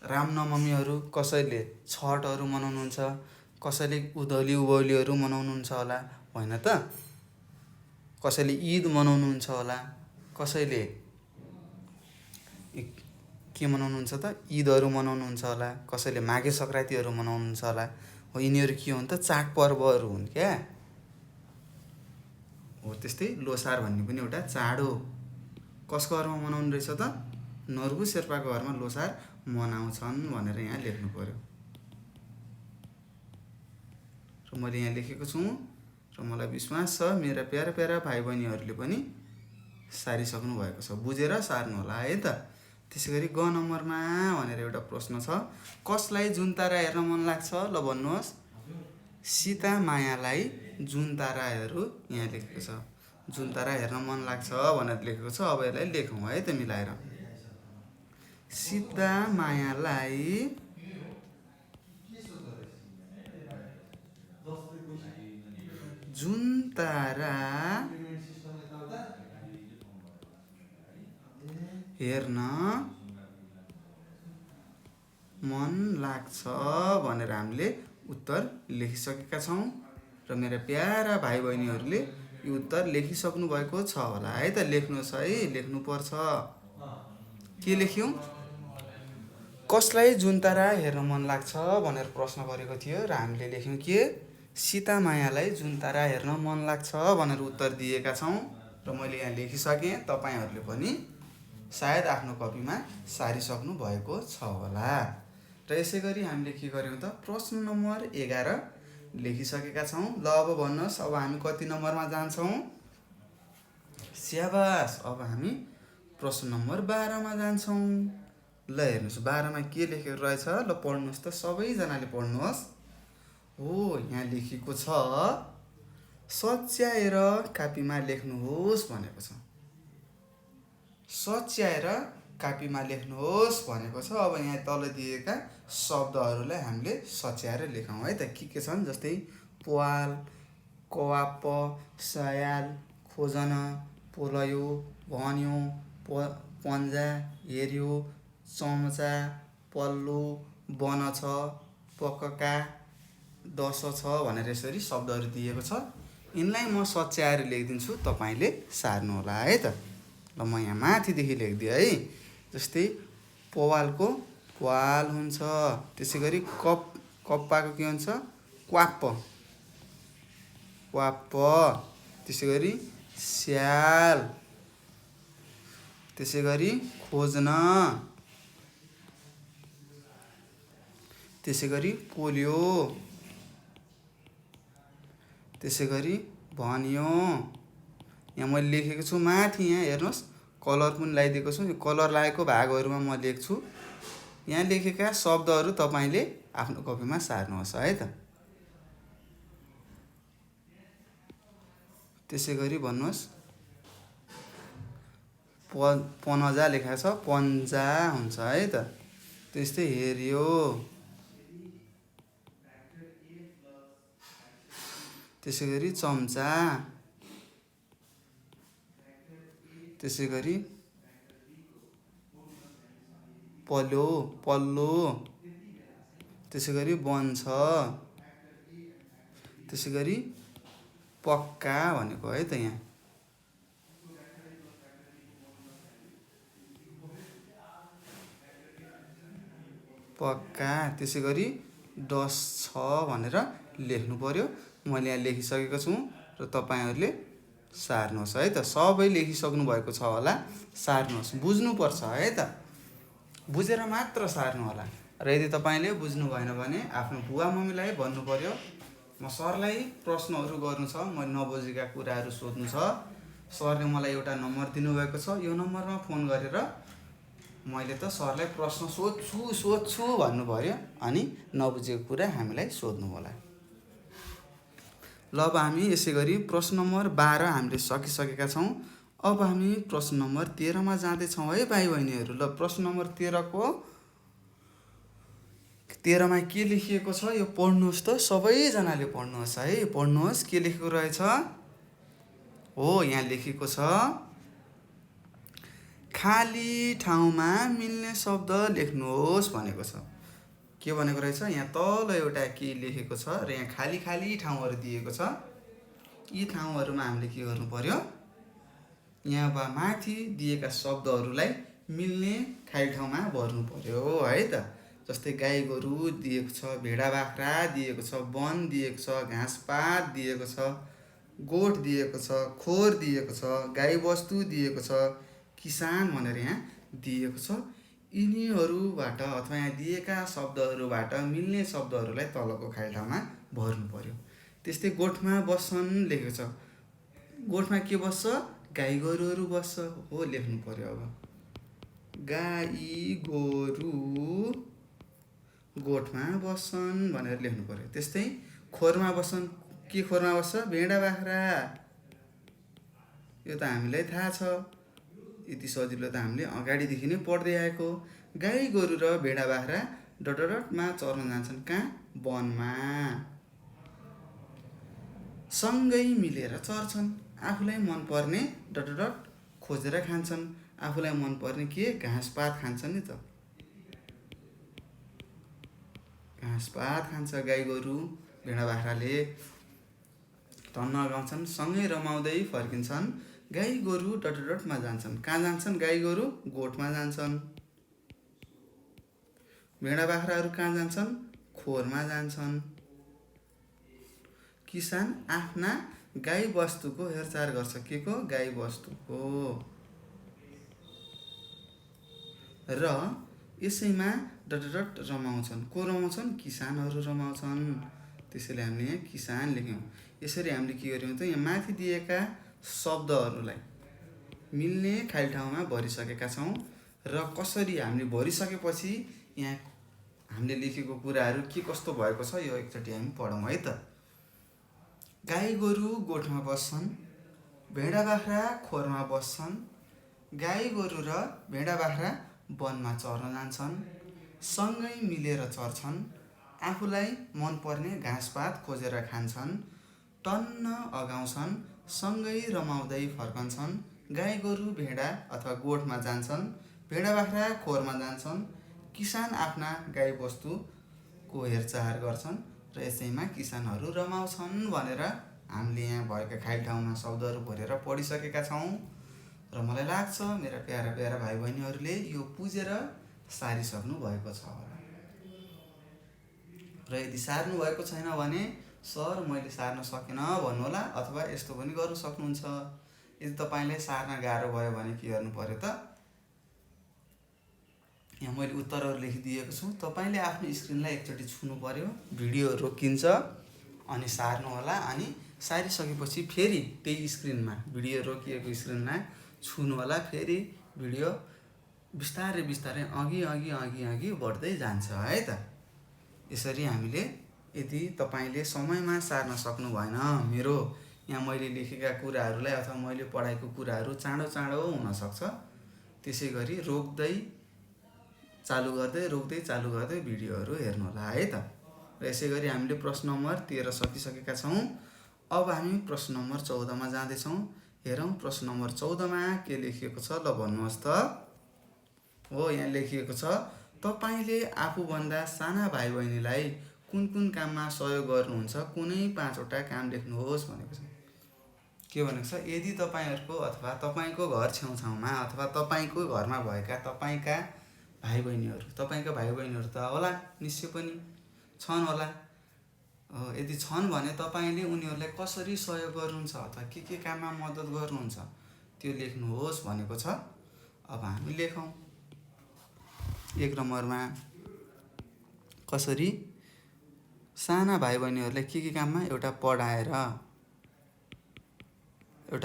रामनवमीहरू, कसैले छठहरू मनाउनुहुन्छ, कसैले उधौली उभौलीहरू मनाउनुहुन्छ होला होइन त? कसैले ईद मनाउनुहुन्छ होला, कसैले के मनाउनुहुन्छ त? ईदहरू मनाउनुहुन्छ होला, कसैले माघे सङ्क्रान्तिहरू मनाउनुहुन्छ होला। हो, यिनीहरू के हुन् त? चाडपर्वहरू हुन् क्या। हो, त्यस्तै लोसार भन्ने पनि एउटा चाड हो। कसको घरमा मनाउनु रहेछ त? नोर्बु शेर्पाको घरमा लोसार मनाउँछन् भनेर यहाँ लेख्नु पर्यो। र मैले यहाँ लेखेको छु र मलाई विश्वास छ मेरा प्यारा प्यारा भाइ बहिनीहरूले पनि सारिसक्नु भएको छ। बुझेर सार्नु होला है त। त्यसै गरी ग नम्बरमा भनेर एउटा प्रश्न छ। कसलाई जुन तारा हेर्न मन लाग्छ? ल भन्नुहोस्। सीता मायालाई जुन ताराहरू यहाँ लेखेको छ। जुन तारा हेर्न मन लाग्छ भनेर लेखेको छ। अब यसलाई लेखौँ है त मिलाएर। सीता मायालाई जुन तारा हेर्न मन लाग्छ भनेर हामीले उत्तर लेखिसकेका छौँ र मेरा प्यारा भाइ बहिनीहरूले यो उत्तर लेखिसक्नु भएको छ होला है त। लेख्नुहोस् है, लेख्नुपर्छ। के लेख्यौँ? कसलाई जुन तारा हेर्न मन लाग्छ भनेर प्रश्न गरेको थियो र हामीले लेख्यौँ के? सीता मायालाई जुन तारा हेर्न मन लाग्छ भनेर उत्तर दिएका छौँ र मैले यहाँ लेखिसकेँ। तपाईँहरूले पनि सायद आफ्नो कपीमा सारिसक्नु भएको छ होला। र यसै गरी हामीले के गर्यौँ त? प्रश्न नम्बर 11 लेखिसकेका छौँ। ल अब भन्नुहोस्, अब हामी कति नम्बरमा जान्छौँ? स्याबास, अब हामी प्रश्न नम्बर 12मा जान्छौँ। ल हेर्नुहोस्, 12मा के लेखेको रहेछ? ल पढ्नुहोस् त, सबैजनाले पढ्नुहोस्। हो, यहाँ लेखेको छ सच्याएर कापीमा लेख्नुहोस् भनेको छ। सच्याएर कापीमा लेख्नुहोस् भनेको छ। अब यहाँ तल दिएका शब्दहरूलाई हामीले सच्याएर लेखौँ है त। के छन्? जस्तै प्वाल, कवाप, सयाल, खोजन, पोलयो, भन्यो, पन्जा, हेर्यो, चम्चा, पल्लो, बन छ, पक्का, दस छ भनेर यसरी शब्दहरू दिएको छ। यिनलाई म सच्याएर लेखिदिन्छु, तपाईँले सार्नु होला है त। ल म यहाँ माथिदेखि लेखिदिएँ है। जस्तै पवालको प्वाल हुन्छ। त्यसै गरी कप्पाको के हुन्छ? क्वाप्प, क्वाप्प। त्यसै गरी स्याल, त्यसै गरी खोज्न, त्यसै गरी पोल्यो, त्यसै गरी भन्यो। यहाँ मैले लेखेको छु माथि, यहाँ हेर्नुहोस्, कलर पनि लगाइदिएको छु। यो कलर लागेको भागहरूमा म लेख्छु। यहाँ लेखेका शब्दहरू तपाईँले आफ्नो कपीमा सार्नुहोस् है त। त्यसै गरी भन्नुहोस् पनजा लेखेको छ, पन्जा हुन्छ है त। त्यस्तै हेऱ्यो, त्यसै गरी चम्चा, त्यसै गरी पल्लो, त्यसै गरी बन्छ, त्यसै गरी पक्का भनेको है त यहाँ। पक्का, त्यसै गरी डस्छ भनेर लेख्नु पर्यो। मैले यहाँ लेखिसकेको छु र तपाईँहरूले सार्नुहोस् है त। सबै लेखिसक्नु भएको छ होला, सार्नुहोस्, बुझ्नुपर्छ है त। बुझेर मात्र सार्नु होला। र यदि तपाईँले बुझ्नु भएन भने आफ्नो बुवा मम्मीलाई भन्नु पर्यो। म सरलाई प्रश्नहरू गर्नु छ, मैले नबुझेका कुराहरू सोध्नु छ, सरले मलाई एउटा नम्बर दिनुभएको छ, यो नम्बरमा फोन गरेर मैले त सरलाई प्रश्न सोध्छु भन्नु पर्यो। अनि नबुझेको कुरा हामीलाई सोध्नु होला। ल अब हामी यसै गरी प्रश्न नम्बर 12 हामीले सकिसकेका छौँ। अब हामी प्रश्न नम्बर 13 मा जाँदैछौँ है भाइ बहिनीहरू। ल प्रश्न नम्बर 13 मा के लेखिएको छ यो पढ्नुहोस् त, सबैजनाले पढ्नुहोस् है। पढ्नुहोस् के लेखेको रहेछ। हो, यहाँ लेखेको छ खाली ठाउँमा मिल्ने शब्द लेख्नुहोस् भनेको छ। के भनेको रहेछ, यहाँ तल एउटा के लेखेको छ र यहाँ खाली खाली ठाउँहरू दिएको छ। यी ठाउँहरूमा हामीले के गर्नु पर्यो, यहाँ माथि दिएका शब्दहरूलाई मिल्ने खाली ठाउँमा भर्नु पर्यो है त। जस्तै गाई गोरु दिएको छ, भेडा बाख्रा दिएको छ, वन दिएको छ, घाँसपात दिएको छ, गोठ दिएको छ, खोर दिएको छ, गाई बस्तु दिएको छ, किसान भनेर यहाँ दिएको छ। यिनीहरूबाट अथवा यहाँ दिएका शब्दहरूबाट मिल्ने शब्दहरूलाई तलको खाली ठाउँमा भर्नु पर्यो। त्यस्तै गोठमा बस्छन् लेखेको छ। गोठमा के बस्छ, गाई गोरुहरू बस्छ हो, लेख्नु पर्यो। अब गाई गोरु गोठमा बस्छन् भनेर लेख्नु पर्यो। त्यस्तै खोरमा बस्छन्, के खोरमा बस्छ, भेडा बाख्रा, यो त हामीलाई थाहा छ। यति सजिलो त हामीले अगाडिदेखि नै पढ्दै आएको। गाई गोरु र भेडा बाख्रा डटडटमा चर्न जान्छन्, कहाँ, वनमा। सँगै मिलेर चर्छन्, आफूलाई मनपर्ने डटडट खोजेर खान्छन्। आफूलाई मनपर्ने के, घाँसपात खान्छन् नि त, घाँसपात खान्छ गाई गोरु भेडा बाख्राले। टन्न गाउँछन्, सँगै रमाउँदै फर्किन्छन्। गाई गोरु डटडटमा जान्छन्, कहाँ जान्छन्, गाई गोरु गोठमा जान्छन्। भेडा बाख्राहरू कहाँ जान्छन्, खोरमा जान्छन्। किसान आफ्ना गाई बस्तुको हेरचाह गर्छ, के को, गाई बस्तुको। र यसैमा डटडट रमाउँछन्, को रमाउँछन्, किसानहरू रमाउँछन्। त्यसैले हामीले यहाँ किसान लेख्यौँ। यसरी हामीले के गर्यौँ त, यहाँ माथि दिएका शब्दहरूलाई मिल्ने खाली ठाउँमा भरिसकेका छौँ। र कसरी हामीले भरिसकेपछि यहाँ हामीले लेखेको कुराहरू के कस्तो भएको छ यो एकचोटि हामी पढौँ है त। गाई गोरु गोठमा बस्छन्, भेडा बाख्रा खोरमा बस्छन्, गाई गोरु र भेडा बाख्रा वनमा चर्न जान्छन्, सँगै मिलेर चर्छन्, आफूलाई मनपर्ने घाँसपात खोजेर खान्छन्, टन्न अगाउँछन्, सँगै रमाउँदै फर्कन्छन्। गाई गोरु भेडा अथवा गोठमा जान्छन्, भेडा बाख्रा खोरमा जान्छन्। किसान आफ्ना गाई बस्तुको हेरचाह गर्छन् र यसैमा किसानहरू रमाउँछन् भनेर हामीले यहाँ भएका खाली ठाउँमा शब्दहरू भरेर पढिसकेका छौँ। र मलाई लाग्छ मेरा प्यारा प्यारा भाइ बहिनीहरूले यो बुझेर सारिसक्नु भएको छ। र यदि सार्नु भएको छैन भने सर मैले सार्न सकिनँ भन्नुहोला, अथवा यस्तो पनि गर्न सक्नुहुन्छ। यदि तपाईँले सार्न गाह्रो भयो भने के गर्नु पर्यो त, यहाँ मैले उत्तरहरू लेखिदिएको छु, तपाईँले आफ्नो स्क्रिनलाई एकचोटि छुनु पर्यो, भिडियो रोकिन्छ अनि सार्नु होला। अनि सारिसकेपछि फेरि त्यही स्क्रिनमा, भिडियो रोकिएको स्क्रिनमा छुनु होला। फेरि भिडियो बिस्तारै बिस्तारै अघि बढ्दै जान्छ है त। यसरी हामीले यदि तपाईँले समयमा सार्न सक्नु भएन, मेरो यहाँ मैले लेखेका कुराहरूलाई अथवा मैले पढाएको कुराहरू चाँडो हुनसक्छ, त्यसै गरी रोक्दै चालु गर्दै भिडियोहरू हेर्नुहोला है त। र यसै गरी हामीले प्रश्न नम्बर 13 सकिसकेका छौँ। अब हामी प्रश्न नम्बर 14मा जाँदैछौँ। हेरौँ प्रश्न नम्बर 14मा के लेखिएको छ, ल भन्नुहोस् त। हो, यहाँ लेखिएको छ, तपाईँले आफूभन्दा साना भाइ बहिनीलाई कुन कुन काममा सहयोग गर्नुहुन्छ, कुनै 5 वटा काम लेख्नुहोस् भनेको छ। के भनेको छ, यदि तपाईँहरूको अथवा तपाईँको घर छेउछाउमा अथवा तपाईँको घरमा भएका तपाईँका भाइ बहिनीहरू त होला, निश्चय पनि छन् होला। यदि छन् भने तपाईँले उनीहरूलाई कसरी सहयोग गर्नुहुन्छ अथवा के काममा मद्दत गर्नुहुन्छ त्यो लेख्नुहोस् भनेको छ। अब हामी लेखौँ। 1 नम्बरमा कसरी साना भाइ बहिनीहरूलाई के काममा, एउटा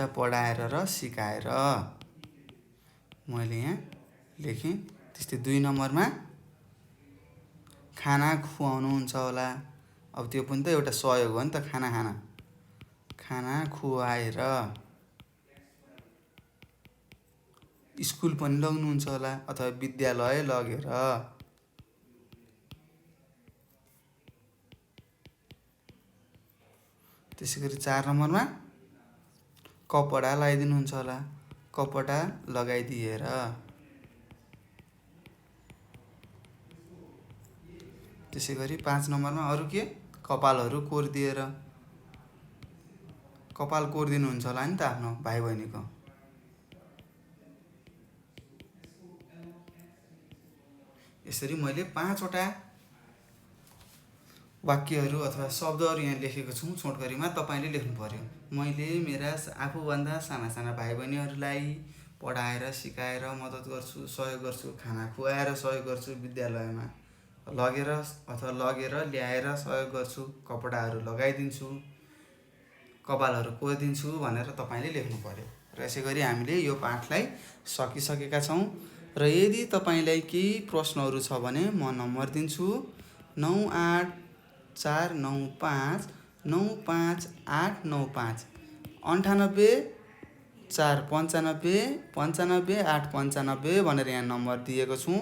पढाएर र सिकाएर मैले यहाँ लेखेँ। त्यस्तै 2 नम्बरमा खाना खुवाउनुहुन्छ होला। अब त्यो पनि त एउटा सहयोग हो नि त, खाना खुवाएर। स्कुल पनि लग्नुहुन्छ होला अथवा विद्यालय लगेर। त्यसै गरी 4 नम्बरमा कपडा लगाइदिनुहुन्छ होला, कपडा लगाइदिएर। त्यसै गरी 5 नम्बरमा अरू के, कपालहरू कोरिदिएर। कपाल कोरिदिनुहुन्छ होला नि त आफ्नो भाइ बहिनीको। यसरी मैले 5 वटा वाक्यहरू अथवा शब्दहरू यहाँ लेखेको छु छोटकरीमा। तपाईँले लेख्नु पर्यो, मैले मेरा आफूभन्दा साना भाइ बहिनीहरूलाई पढाएर सिकाएर मद्दत गर्छु, सहयोग गर्छु, खाना खुवाएर सहयोग गर्छु, विद्यालयमा लगेर ल्याएर सहयोग गर्छु, कपडाहरू लगाइदिन्छु, कपालहरू कोरिदिन्छु भनेर तपाईँले लेख्नु पर्यो। र यसै गरी हामीले यो पाठलाई सकिसकेका छौँ। र यदि तपाईँलाई केही प्रश्नहरू छ भने म नम्बर दिन्छु 9849595895 9849595895 भनेर यहाँ नम्बर दिएको छु।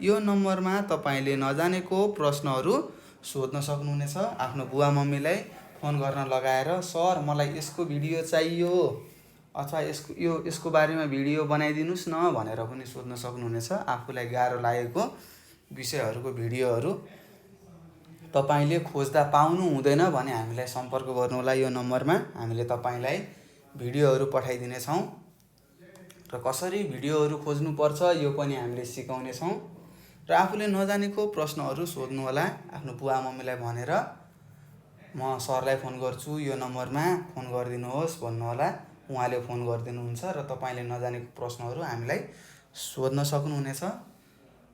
यो नम्बरमा तपाईँले नजानेको प्रश्नहरू सोध्न सक्नुहुनेछ। आफ्नो बुवा मम्मीलाई फोन गर्न लगाएर, सर मलाई यसको भिडियो चाहियो अथवा यसको बारेमा भिडियो बनाइदिनुहोस् न भनेर पनि सोध्न सक्नुहुनेछ। आफूलाई गाह्रो लागेको विषयहरूको भिडियोहरू तपाईँले खोज्दा पाउनु हुँदैन भने हामीलाई सम्पर्क गर्नुहोला। यो नम्बरमा हामीले तपाईँलाई भिडियोहरू पठाइदिनेछौँ र कसरी भिडियोहरू खोज्नुपर्छ यो पनि हामीले सिकाउनेछौँ। र आफूले नजानेको प्रश्नहरू सोध्नु होला आफ्नो बुवा मम्मीलाई भनेर। म सरलाई फोन गर्छु, यो नम्बरमा फोन गरिदिनुहोस् भन्नुहोला। उहाँले फोन गरिदिनुहुन्छ र तपाईँले नजानेको प्रश्नहरू हामीलाई सोध्न सक्नुहुनेछ।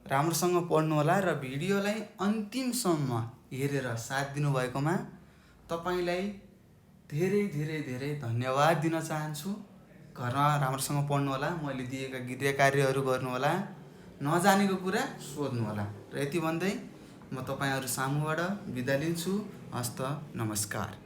राम्रोसँग पढ्नु होला र भिडियोलाई अन्तिमसम्म हेरेर साथ दिनुभएकोमा तपाईँलाई धेरै धेरै धेरै धन्यवाद दिन चाहन्छु। घरमा राम्रोसँग पढ्नु होला, मैले दिएका गृह कार्यहरू गर्नु होला, नजानेको कुरा सोध्नु होला। र यति भन्दै म तपाईँहरू सामुबाट बिदा लिन्छु। हस्त, नमस्कार।